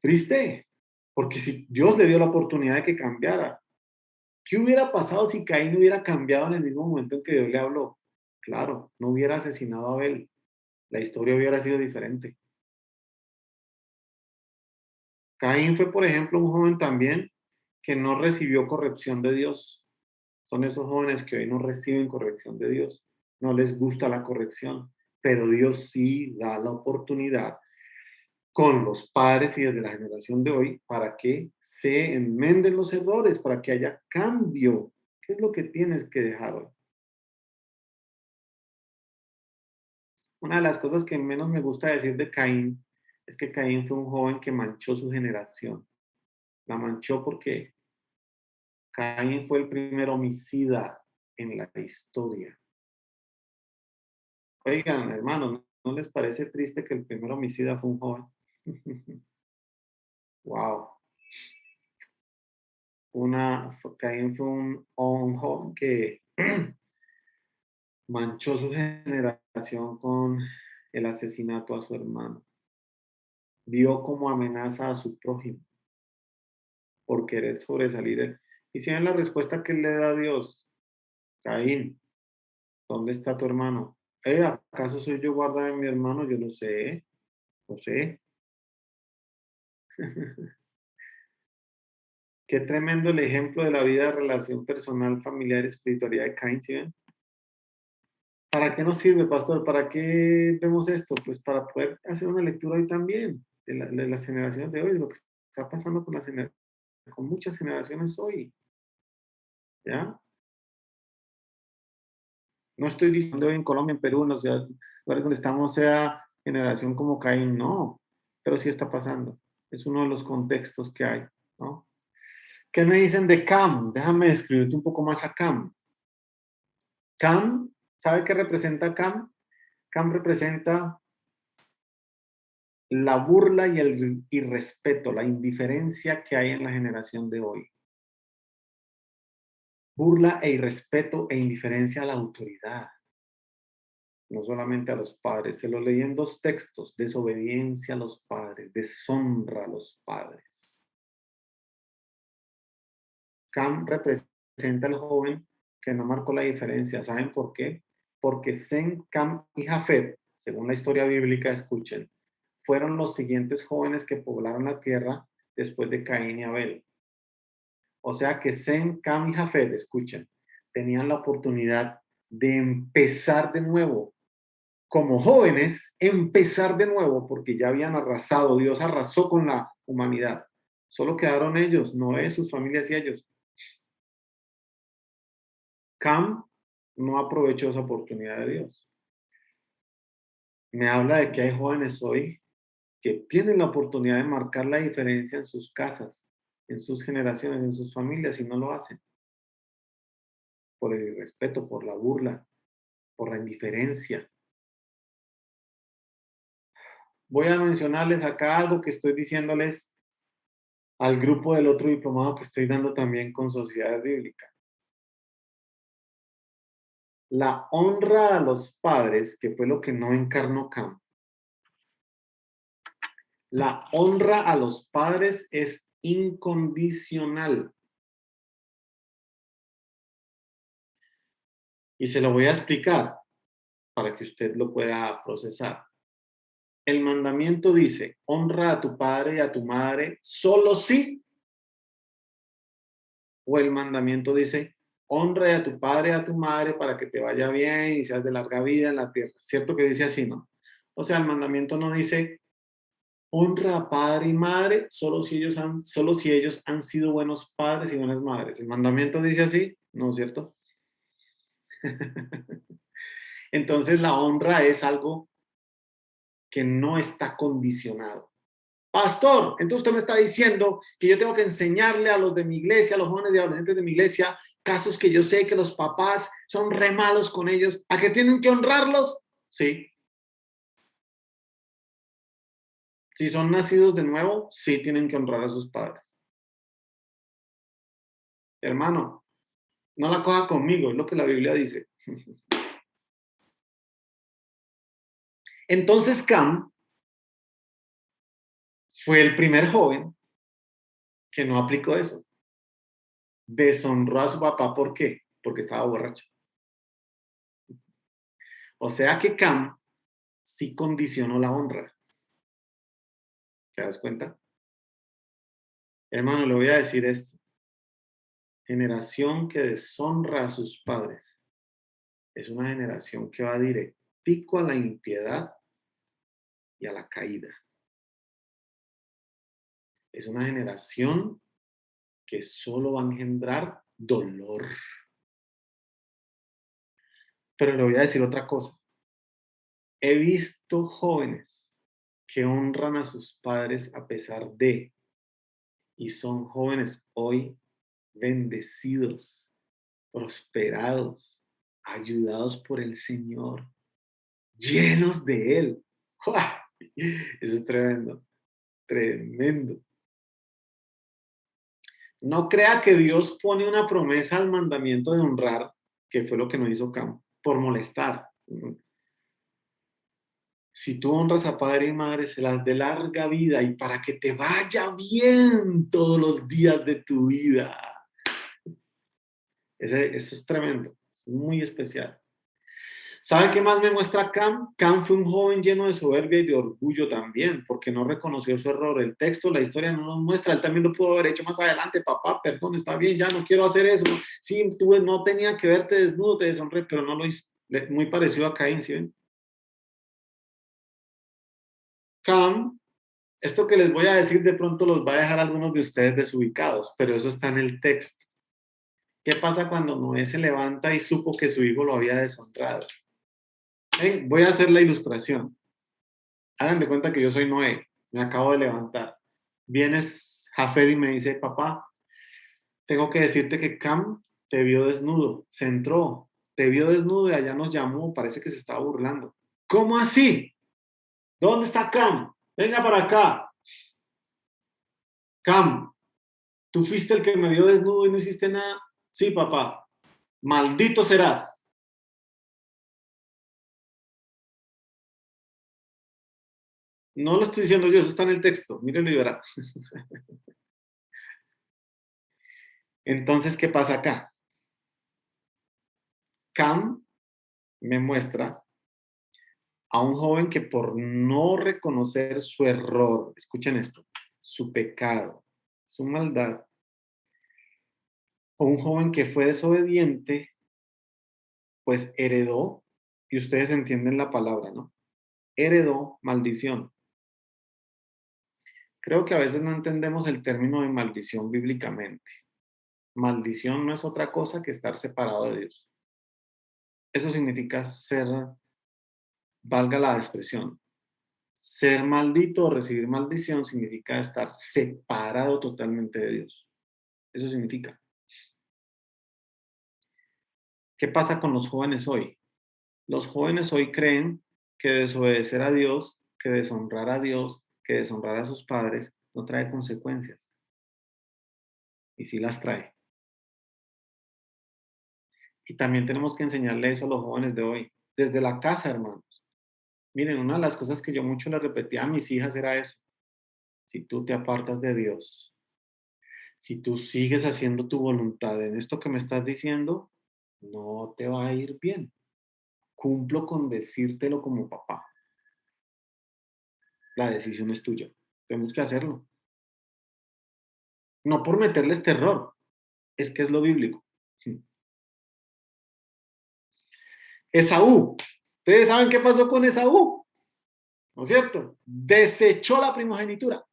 Triste, porque si Dios le dio la oportunidad de que cambiara, ¿qué hubiera pasado si Caín hubiera cambiado en el mismo momento en que Dios le habló? Claro, no hubiera asesinado a Abel. La historia hubiera sido diferente. Caín fue, por ejemplo, un joven también que no recibió corrección de Dios. Son esos jóvenes que hoy no reciben corrección de Dios. No les gusta la corrección, pero Dios sí da la oportunidad con los padres y desde la generación de hoy para que se enmenden los errores, para que haya cambio. ¿Qué es lo que tienes que dejar hoy? Una de las cosas que menos me gusta decir de Caín es que Caín fue un joven que manchó su generación. La manchó porque Caín fue el primer homicida en la historia. Oigan, hermanos, ¿no les parece triste que el primer homicida fue un joven? Wow. Caín fue un joven que manchó su generación con el asesinato a su hermano. Vio como amenaza a su prójimo por querer sobresalir. Y si ven la respuesta que él le da a Dios, Caín, ¿dónde está tu hermano? ¿Acaso soy yo guarda de mi hermano? Yo no sé, no sé. Qué tremendo el ejemplo de la vida de relación personal, familiar, espiritualidad de Caín, ¿sí ven? ¿Para qué nos sirve, pastor? ¿Para qué vemos esto? Pues para poder hacer una lectura hoy también de las generaciones de hoy, de lo que está pasando con muchas generaciones hoy. ¿Ya? No estoy diciendo hoy en Colombia, en Perú, en los lugares donde estamos, sea generación como Caín, no, pero sí está pasando. Es uno de los contextos que hay, ¿no? ¿Qué me dicen de Cam? Déjame describirte un poco más a Cam. Cam, ¿sabe qué representa Cam? Cam representa la burla y el irrespeto, la indiferencia que hay en la generación de hoy. Burla e irrespeto e indiferencia a la autoridad. No solamente a los padres. Se lo leí en 2 textos. Desobediencia a los padres. Deshonra a los padres. Cam representa al joven que no marcó la diferencia. ¿Saben por qué? Porque Sem, Cam y Jafet, según la historia bíblica, escuchen, fueron los siguientes jóvenes que poblaron la tierra después de Caín y Abel. O sea que Sem, Cam y Jafet, escuchen, tenían la oportunidad de empezar de nuevo. Como jóvenes, empezar de nuevo porque ya habían arrasado. Dios arrasó con la humanidad. Solo quedaron ellos, Noé, sus familias y ellos. Cam no aprovechó esa oportunidad de Dios. Me habla de que hay jóvenes hoy que tienen la oportunidad de marcar la diferencia en sus casas, en sus generaciones, en sus familias y no lo hacen. Por el irrespeto, por la burla, por la indiferencia. Voy a mencionarles acá algo que estoy diciéndoles al grupo del otro diplomado que estoy dando también con Sociedad Bíblica. La honra a los padres, que fue lo que no encarnó Cam. La honra a los padres es incondicional. Y se lo voy a explicar para que usted lo pueda procesar. El mandamiento dice, honra a tu padre y a tu madre solo si. O el mandamiento dice, honra a tu padre y a tu madre para que te vaya bien y seas de larga vida en la tierra. ¿Cierto que dice así, no? O sea, el mandamiento no dice, honra a padre y madre solo si ellos han sido buenos padres y buenas madres. ¿El mandamiento dice así? No, ¿cierto? Entonces la honra es algo que no está condicionado. Pastor, entonces usted me está diciendo que yo tengo que enseñarle a los de mi iglesia, a los jóvenes y adolescentes de mi iglesia, casos que yo sé que los papás son re malos con ellos, ¿a que tienen que honrarlos? Sí. Si son nacidos de nuevo, sí tienen que honrar a sus padres. Hermano, no la coja conmigo, es lo que la Biblia dice. Entonces Cam fue el primer joven que no aplicó eso. Deshonró a su papá, ¿por qué? Porque estaba borracho. O sea que Cam sí condicionó la honra. ¿Te das cuenta? Hermano, le voy a decir esto. Generación que deshonra a sus padres es una generación que va directico a la impiedad y a la caída. Es una generación que solo va a engendrar dolor. Pero le voy a decir otra cosa. He visto jóvenes que honran a sus padres a pesar de, y son jóvenes hoy bendecidos, prosperados, ayudados por el Señor, llenos de Él. ¡Uah! Eso es tremendo, tremendo. No crea que Dios pone una promesa al mandamiento de honrar, que fue lo que no hizo Cam, por molestar. Si tú honras a padre y madre, serás de larga vida y para que te vaya bien todos los días de tu vida. Eso es tremendo, es muy especial. ¿Sabe qué más me muestra Cam? Cam fue un joven lleno de soberbia y de orgullo también, porque no reconoció su error. El texto, la historia no nos muestra, él también lo pudo haber hecho más adelante. Papá, perdón, está bien, ya no quiero hacer eso. Sí, tú no tenía que verte desnudo, te deshonré, pero no lo hizo. Muy parecido a Caín, ¿sí ven? Cam, esto que les voy a decir de pronto los va a dejar algunos de ustedes desubicados, pero eso está en el texto. ¿Qué pasa cuando Noé se levanta y supo que su hijo lo había deshonrado? Voy a hacer la ilustración. Hagan de cuenta que yo soy Noé, me acabo de levantar. Vienes Jafet y me dice, papá, tengo que decirte que Cam te vio desnudo, se entró, te vio desnudo y allá nos llamó, parece que se estaba burlando. ¿Cómo así? ¿Dónde está Cam? Venga para acá. Cam, ¿tú fuiste el que me vio desnudo y no hiciste nada? Sí, papá. Maldito serás. No lo estoy diciendo yo, eso está en el texto. Mírenlo y verá. Entonces, ¿qué pasa acá? Cam me muestra a un joven que por no reconocer su error, escuchen esto, su pecado, su maldad, o un joven que fue desobediente, pues heredó, y ustedes entienden la palabra, ¿no? Heredó maldición. Creo que a veces no entendemos el término de maldición bíblicamente. Maldición no es otra cosa que estar separado de Dios. Eso significa ser, valga la expresión, ser maldito o recibir maldición significa estar separado totalmente de Dios. Eso significa. ¿Qué pasa con los jóvenes hoy? Los jóvenes hoy creen que desobedecer a Dios, que deshonrar a Dios, que deshonrar a sus padres no trae consecuencias. Y sí las trae. Y también tenemos que enseñarle eso a los jóvenes de hoy, desde la casa, hermanos. Miren, una de las cosas que yo mucho le repetía a mis hijas era eso. Si tú te apartas de Dios, si tú sigues haciendo tu voluntad en esto que me estás diciendo, no te va a ir bien. Cumplo con decírtelo como papá. La decisión es tuya. Tenemos que hacerlo. No por meterles terror, es que es lo bíblico. Esaú. ¿Ustedes saben qué pasó con Esaú? ¿No es cierto? Desechó la primogenitura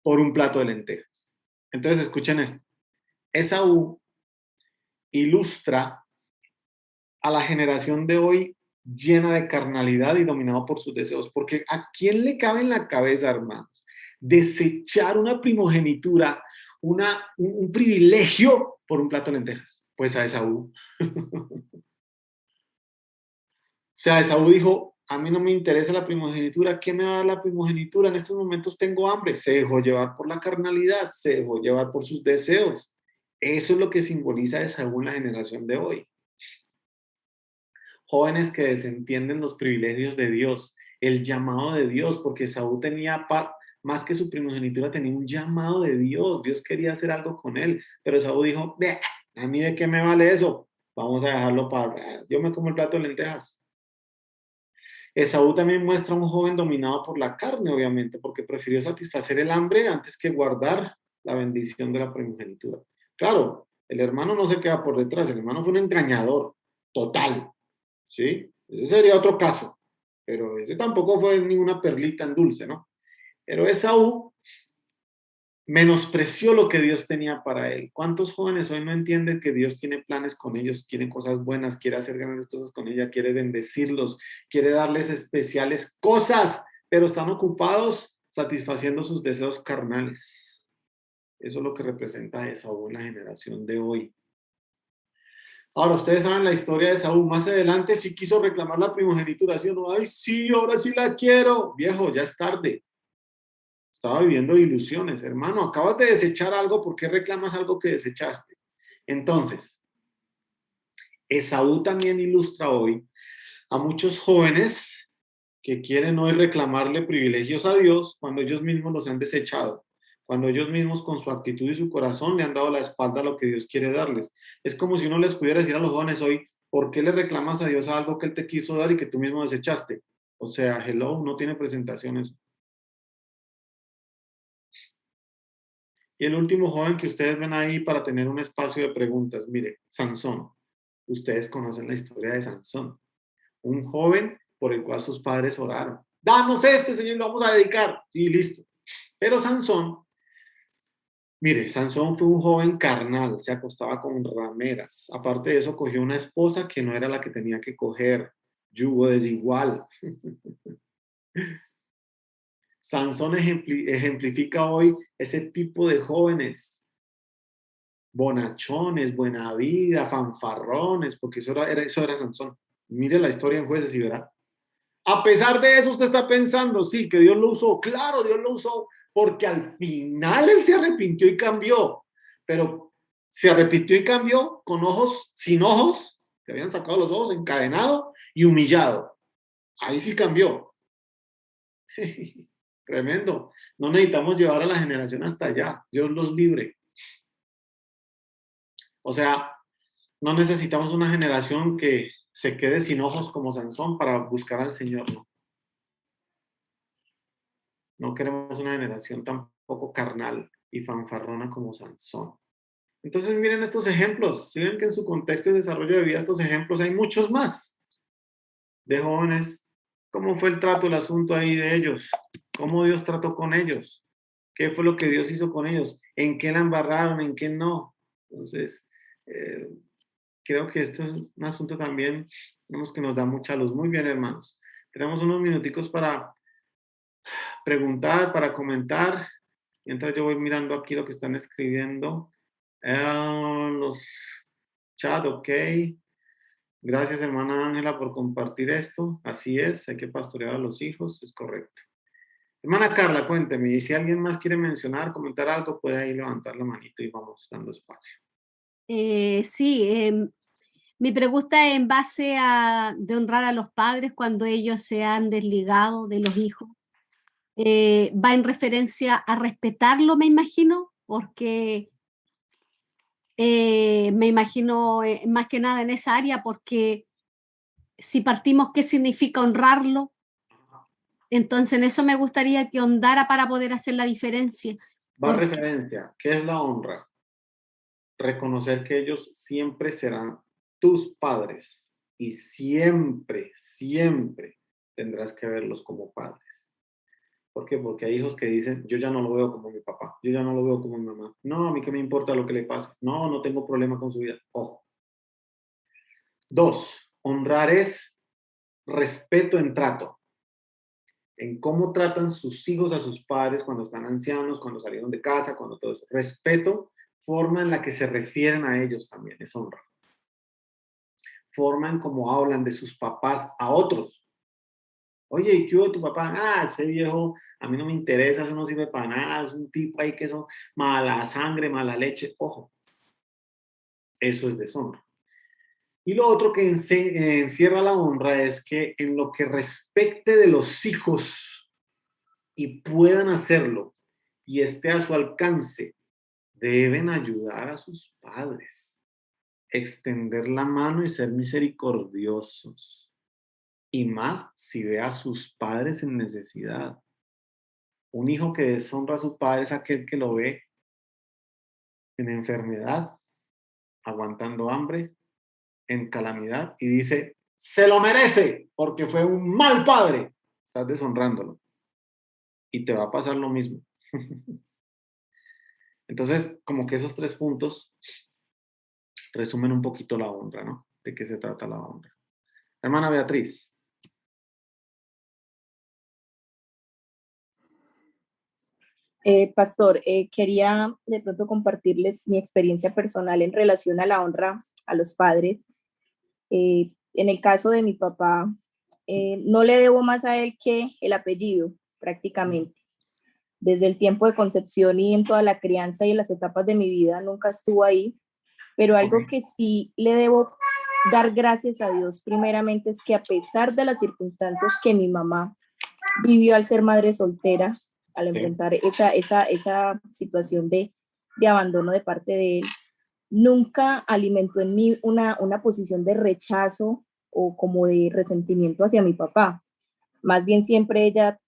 por un plato de lentejas. Entonces, escuchen esto. Esaú ilustra a la generación de hoy llena de carnalidad y dominado por sus deseos. Porque ¿a quién le cabe en la cabeza, hermanos? Desechar una primogenitura, un privilegio por un plato de lentejas. Pues a Esaú. O sea, Esaú dijo, a mí no me interesa la primogenitura, ¿qué me va a dar la primogenitura? En estos momentos tengo hambre. Se dejó llevar por la carnalidad, se dejó llevar por sus deseos. Eso es lo que simboliza Esaú en la generación de hoy. Jóvenes que desentienden los privilegios de Dios, el llamado de Dios, porque Esaú tenía, más que su primogenitura, tenía un llamado de Dios. Dios quería hacer algo con él, pero Esaú dijo, ¿a mí de qué me vale eso? Vamos a dejarlo para... Yo me como el plato de lentejas. Esaú también muestra a un joven dominado por la carne, obviamente, porque prefirió satisfacer el hambre antes que guardar la bendición de la primogenitura. Claro, el hermano no se queda por detrás, el hermano fue un engañador total, ¿sí? Ese sería otro caso, pero ese tampoco fue ninguna perlita en dulce, ¿no? Pero Esaú menospreció lo que Dios tenía para él. ¿Cuántos jóvenes hoy no entienden que Dios tiene planes con ellos, quiere cosas buenas, quiere hacer grandes cosas con ella, quiere bendecirlos, quiere darles especiales cosas, pero están ocupados satisfaciendo sus deseos carnales? Eso es lo que representa Esaú en la generación de hoy. Ahora, ustedes saben la historia de Esaú. Más adelante sí quiso reclamar la primogenitura, ¿sí o no? Ay, sí, ahora sí la quiero. Viejo, ya es tarde. Estaba viviendo ilusiones. Hermano, acabas de desechar algo, ¿por qué reclamas algo que desechaste? Entonces, Esaú también ilustra hoy a muchos jóvenes que quieren hoy reclamarle privilegios a Dios cuando ellos mismos los han desechado, cuando ellos mismos con su actitud y su corazón le han dado la espalda a lo que Dios quiere darles. Es como si uno les pudiera decir a los jóvenes hoy, ¿por qué le reclamas a Dios algo que Él te quiso dar y que tú mismo desechaste? O sea, hello, no tiene presentaciones. Y el último joven que ustedes ven ahí para tener un espacio de preguntas, mire, Sansón. Ustedes conocen la historia de Sansón. Un joven por el cual sus padres oraron. Danos este, Señor, lo vamos a dedicar. Y listo. Pero Sansón, mire, Sansón fue un joven carnal, se acostaba con rameras. Aparte de eso, cogió una esposa que no era la que tenía que coger. Yugo desigual. Sansón ejemplifica hoy ese tipo de jóvenes, bonachones, buena vida, fanfarrones, porque eso era Sansón. Mire la historia en Jueces y verá. A pesar de eso, usted está pensando, sí, que Dios lo usó. Claro, Dios lo usó porque al final él se arrepintió y cambió. Pero se arrepintió y cambió con ojos, sin ojos, que habían sacado los ojos, encadenado y humillado. Ahí sí cambió. Tremendo. No necesitamos llevar a la generación hasta allá. Dios los libre. O sea, no necesitamos una generación que se quede sin ojos como Sansón para buscar al Señor. No, no queremos una generación tampoco carnal y fanfarrona como Sansón. Entonces miren estos ejemplos. Si ven que en su contexto de desarrollo de vida estos ejemplos hay muchos más de jóvenes. ¿Cómo fue el trato, el asunto ahí de ellos? ¿Cómo Dios trató con ellos? ¿Qué fue lo que Dios hizo con ellos? ¿En qué la embarraron? ¿En qué no? Entonces, creo que esto es un asunto también, vemos que nos da mucha luz. Muy bien, hermanos. Tenemos unos minuticos para preguntar, para comentar. Mientras yo voy mirando aquí lo que están escribiendo. Los chat, ok. Gracias, hermana Ángela, por compartir esto. Así es, hay que pastorear a los hijos, es correcto. Hermana Carla, cuénteme, y si alguien más quiere mencionar, comentar algo, puede ahí levantar la manito y vamos dando espacio. Sí, mi pregunta es en base a de honrar a los padres cuando ellos se han desligado de los hijos. Va en referencia a respetarlo, me imagino, porque me imagino más que nada en esa área, porque si partimos qué significa honrarlo, entonces en eso me gustaría que hondara para poder hacer la diferencia. Va referencia, ¿qué es la honra? Reconocer que ellos siempre serán tus padres y siempre, siempre tendrás que verlos como padres. ¿Por qué? Porque hay hijos que dicen, yo ya no lo veo como mi papá, yo ya no lo veo como mi mamá. No, a mí qué me importa lo que le pase. No, no tengo problema con su vida. Ojo. 2, honrar es respeto en trato. En cómo tratan sus hijos a sus padres cuando están ancianos, cuando salieron de casa, cuando todo eso. Respeto, forma en la que se refieren a ellos también, es honra. Forma en cómo hablan de sus papás a otros. Oye, ¿y qué hubo de tu papá? Ah, ese viejo, a mí no me interesa, eso no sirve para nada, es un tipo ahí que es mala sangre, mala leche. Ojo, eso es deshonra. Y lo otro que encierra la honra es que en lo que respecte de los hijos y puedan hacerlo y esté a su alcance, deben ayudar a sus padres, extender la mano y ser misericordiosos. Y más si ve a sus padres en necesidad. Un hijo que deshonra a su padre es aquel que lo ve en enfermedad, aguantando hambre, en calamidad y dice, se lo merece porque fue un mal padre. Estás deshonrándolo. Y te va a pasar lo mismo. Entonces, como que esos 3 puntos resumen un poquito la honra, ¿no? ¿De qué se trata la honra? Hermana Beatriz. Pastor, quería de pronto compartirles mi experiencia personal en relación a la honra a los padres. En el caso de mi papá, no le debo más a él que el apellido, prácticamente. Desde el tiempo de concepción y en toda la crianza y en las etapas de mi vida nunca estuvo ahí, pero algo que sí le debo dar gracias a Dios primeramente es que a pesar de las circunstancias que mi mamá vivió al ser madre soltera, al enfrentar esa situación de abandono de parte de él, nunca alimentó en mí una posición de rechazo o como de resentimiento hacia mi papá. Más bien siempre ella,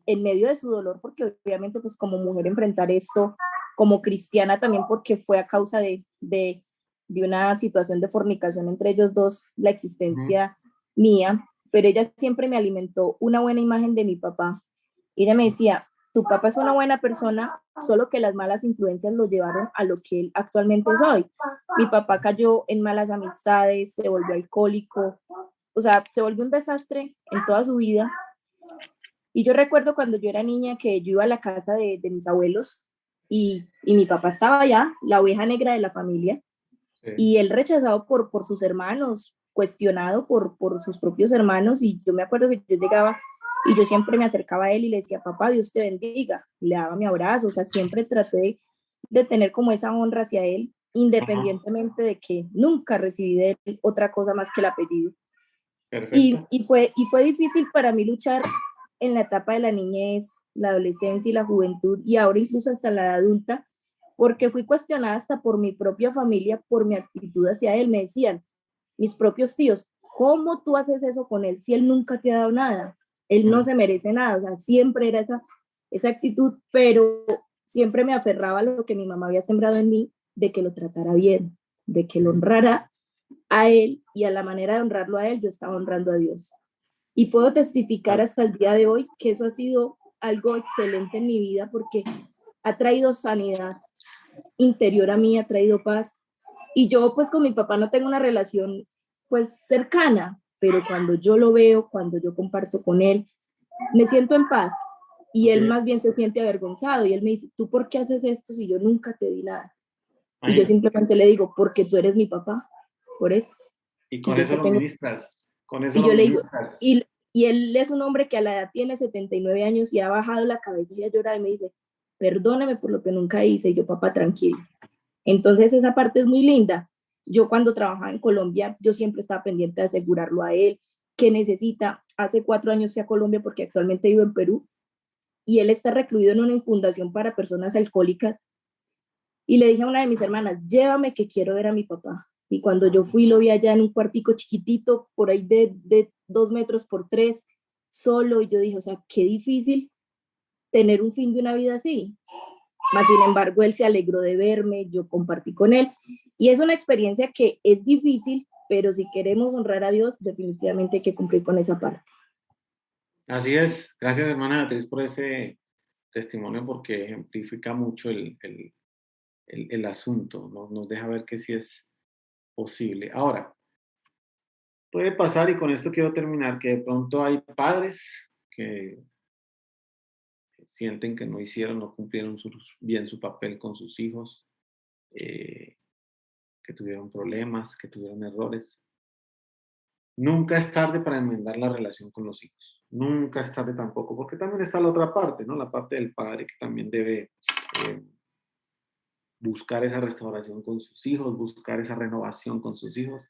en medio de su dolor, porque obviamente pues como mujer enfrentar esto, como cristiana también porque fue a causa de una situación de fornicación entre ellos dos, la existencia mía, pero ella siempre me alimentó una buena imagen de mi papá. Ella me decía, tu papá es una buena persona, solo que las malas influencias lo llevaron a lo que él actualmente es hoy. Mi papá cayó en malas amistades, se volvió alcohólico, o sea, se volvió un desastre en toda su vida. Y yo recuerdo cuando yo era niña que yo iba a la casa de mis abuelos y mi papá estaba allá, la oveja negra de la familia, y él rechazado por sus hermanos, cuestionado por sus propios hermanos, y yo me acuerdo que yo llegaba y yo siempre me acercaba a él y le decía, papá, Dios te bendiga, le daba mi abrazo, o sea, siempre traté de tener como esa honra hacia él, independientemente de que nunca recibí de él otra cosa más que el apellido. Perfecto. Y fue difícil para mí luchar en la etapa de la niñez, la adolescencia y la juventud, y ahora incluso hasta la edad adulta, porque fui cuestionada hasta por mi propia familia, por mi actitud hacia él. Me decían mis propios tíos, ¿cómo tú haces eso con él si él nunca te ha dado nada? Él no se merece nada. O sea, siempre era esa actitud, pero siempre me aferraba a lo que mi mamá había sembrado en mí, de que lo tratara bien, de que lo honrara a él, y a la manera de honrarlo a él, yo estaba honrando a Dios. Y puedo testificar hasta el día de hoy que eso ha sido algo excelente en mi vida, porque ha traído sanidad interior a mí, ha traído paz. Y yo pues con mi papá no tengo una relación pues cercana, pero cuando yo lo veo, cuando yo comparto con él, me siento en paz. Y él más bien se siente avergonzado y él me dice, ¿tú por qué haces esto si yo nunca te di nada? Y yo simplemente le digo, porque tú eres mi papá, por eso. Y con eso lo ministras. Con eso y yo lo le digo, ministras. y él es un hombre que a la edad tiene 79 años y ha bajado la cabeza y ha llorado y me dice, perdóname por lo que nunca hice. Y yo, papá, tranquilo. Entonces esa parte es muy linda. Yo cuando trabajaba en Colombia, yo siempre estaba pendiente de asegurarlo a él, que necesita. Hace 4 años fui a Colombia porque actualmente vivo en Perú, y él está recluido en una fundación para personas alcohólicas. Y le dije a una de mis hermanas, llévame que quiero ver a mi papá. Y cuando yo fui, lo vi allá en un cuartico chiquitito, por ahí de 2 metros por 3, solo. Y yo dije, o sea, qué difícil tener un fin de una vida así. Mas, sin embargo, él se alegró de verme, yo compartí con él. Y es una experiencia que es difícil, pero si queremos honrar a Dios, definitivamente hay que cumplir con esa parte. Así es. Gracias, hermana Beatriz, por ese testimonio, porque ejemplifica mucho el asunto, ¿no? Nos deja ver que sí es posible. Ahora, puede pasar, y con esto quiero terminar, que de pronto hay padres que sienten que no hicieron, no cumplieron bien su papel con sus hijos, que tuvieron problemas, que tuvieron errores. Nunca es tarde para enmendar la relación con los hijos. Nunca es tarde tampoco, porque también está la otra parte, ¿no? La parte del padre, que también debe buscar esa restauración con sus hijos, buscar esa renovación con sus hijos.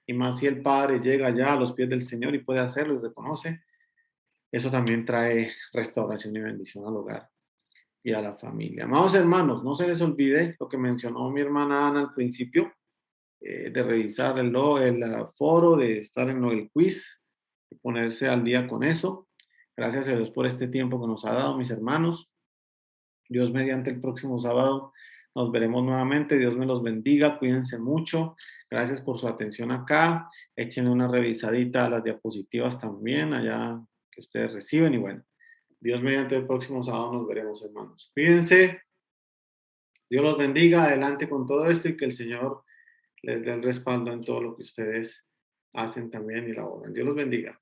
Y más si el padre llega ya a los pies del Señor y puede hacerlo y reconoce, eso también trae restauración y bendición al hogar y a la familia. Amados hermanos, no se les olvide lo que mencionó mi hermana Ana al principio, de revisar el foro, de estar en el quiz, de ponerse al día con eso. Gracias a Dios por este tiempo que nos ha dado, mis hermanos. Dios mediante, el próximo sábado nos veremos nuevamente. Dios me los bendiga, cuídense mucho. Gracias por su atención acá. Échenle una revisadita a las diapositivas también, allá que ustedes reciben. Y bueno, Dios mediante, el próximo sábado nos veremos, hermanos. Cuídense. Dios los bendiga. Adelante con todo esto, y que el Señor les dé el respaldo en todo lo que ustedes hacen también y laboran. Dios los bendiga.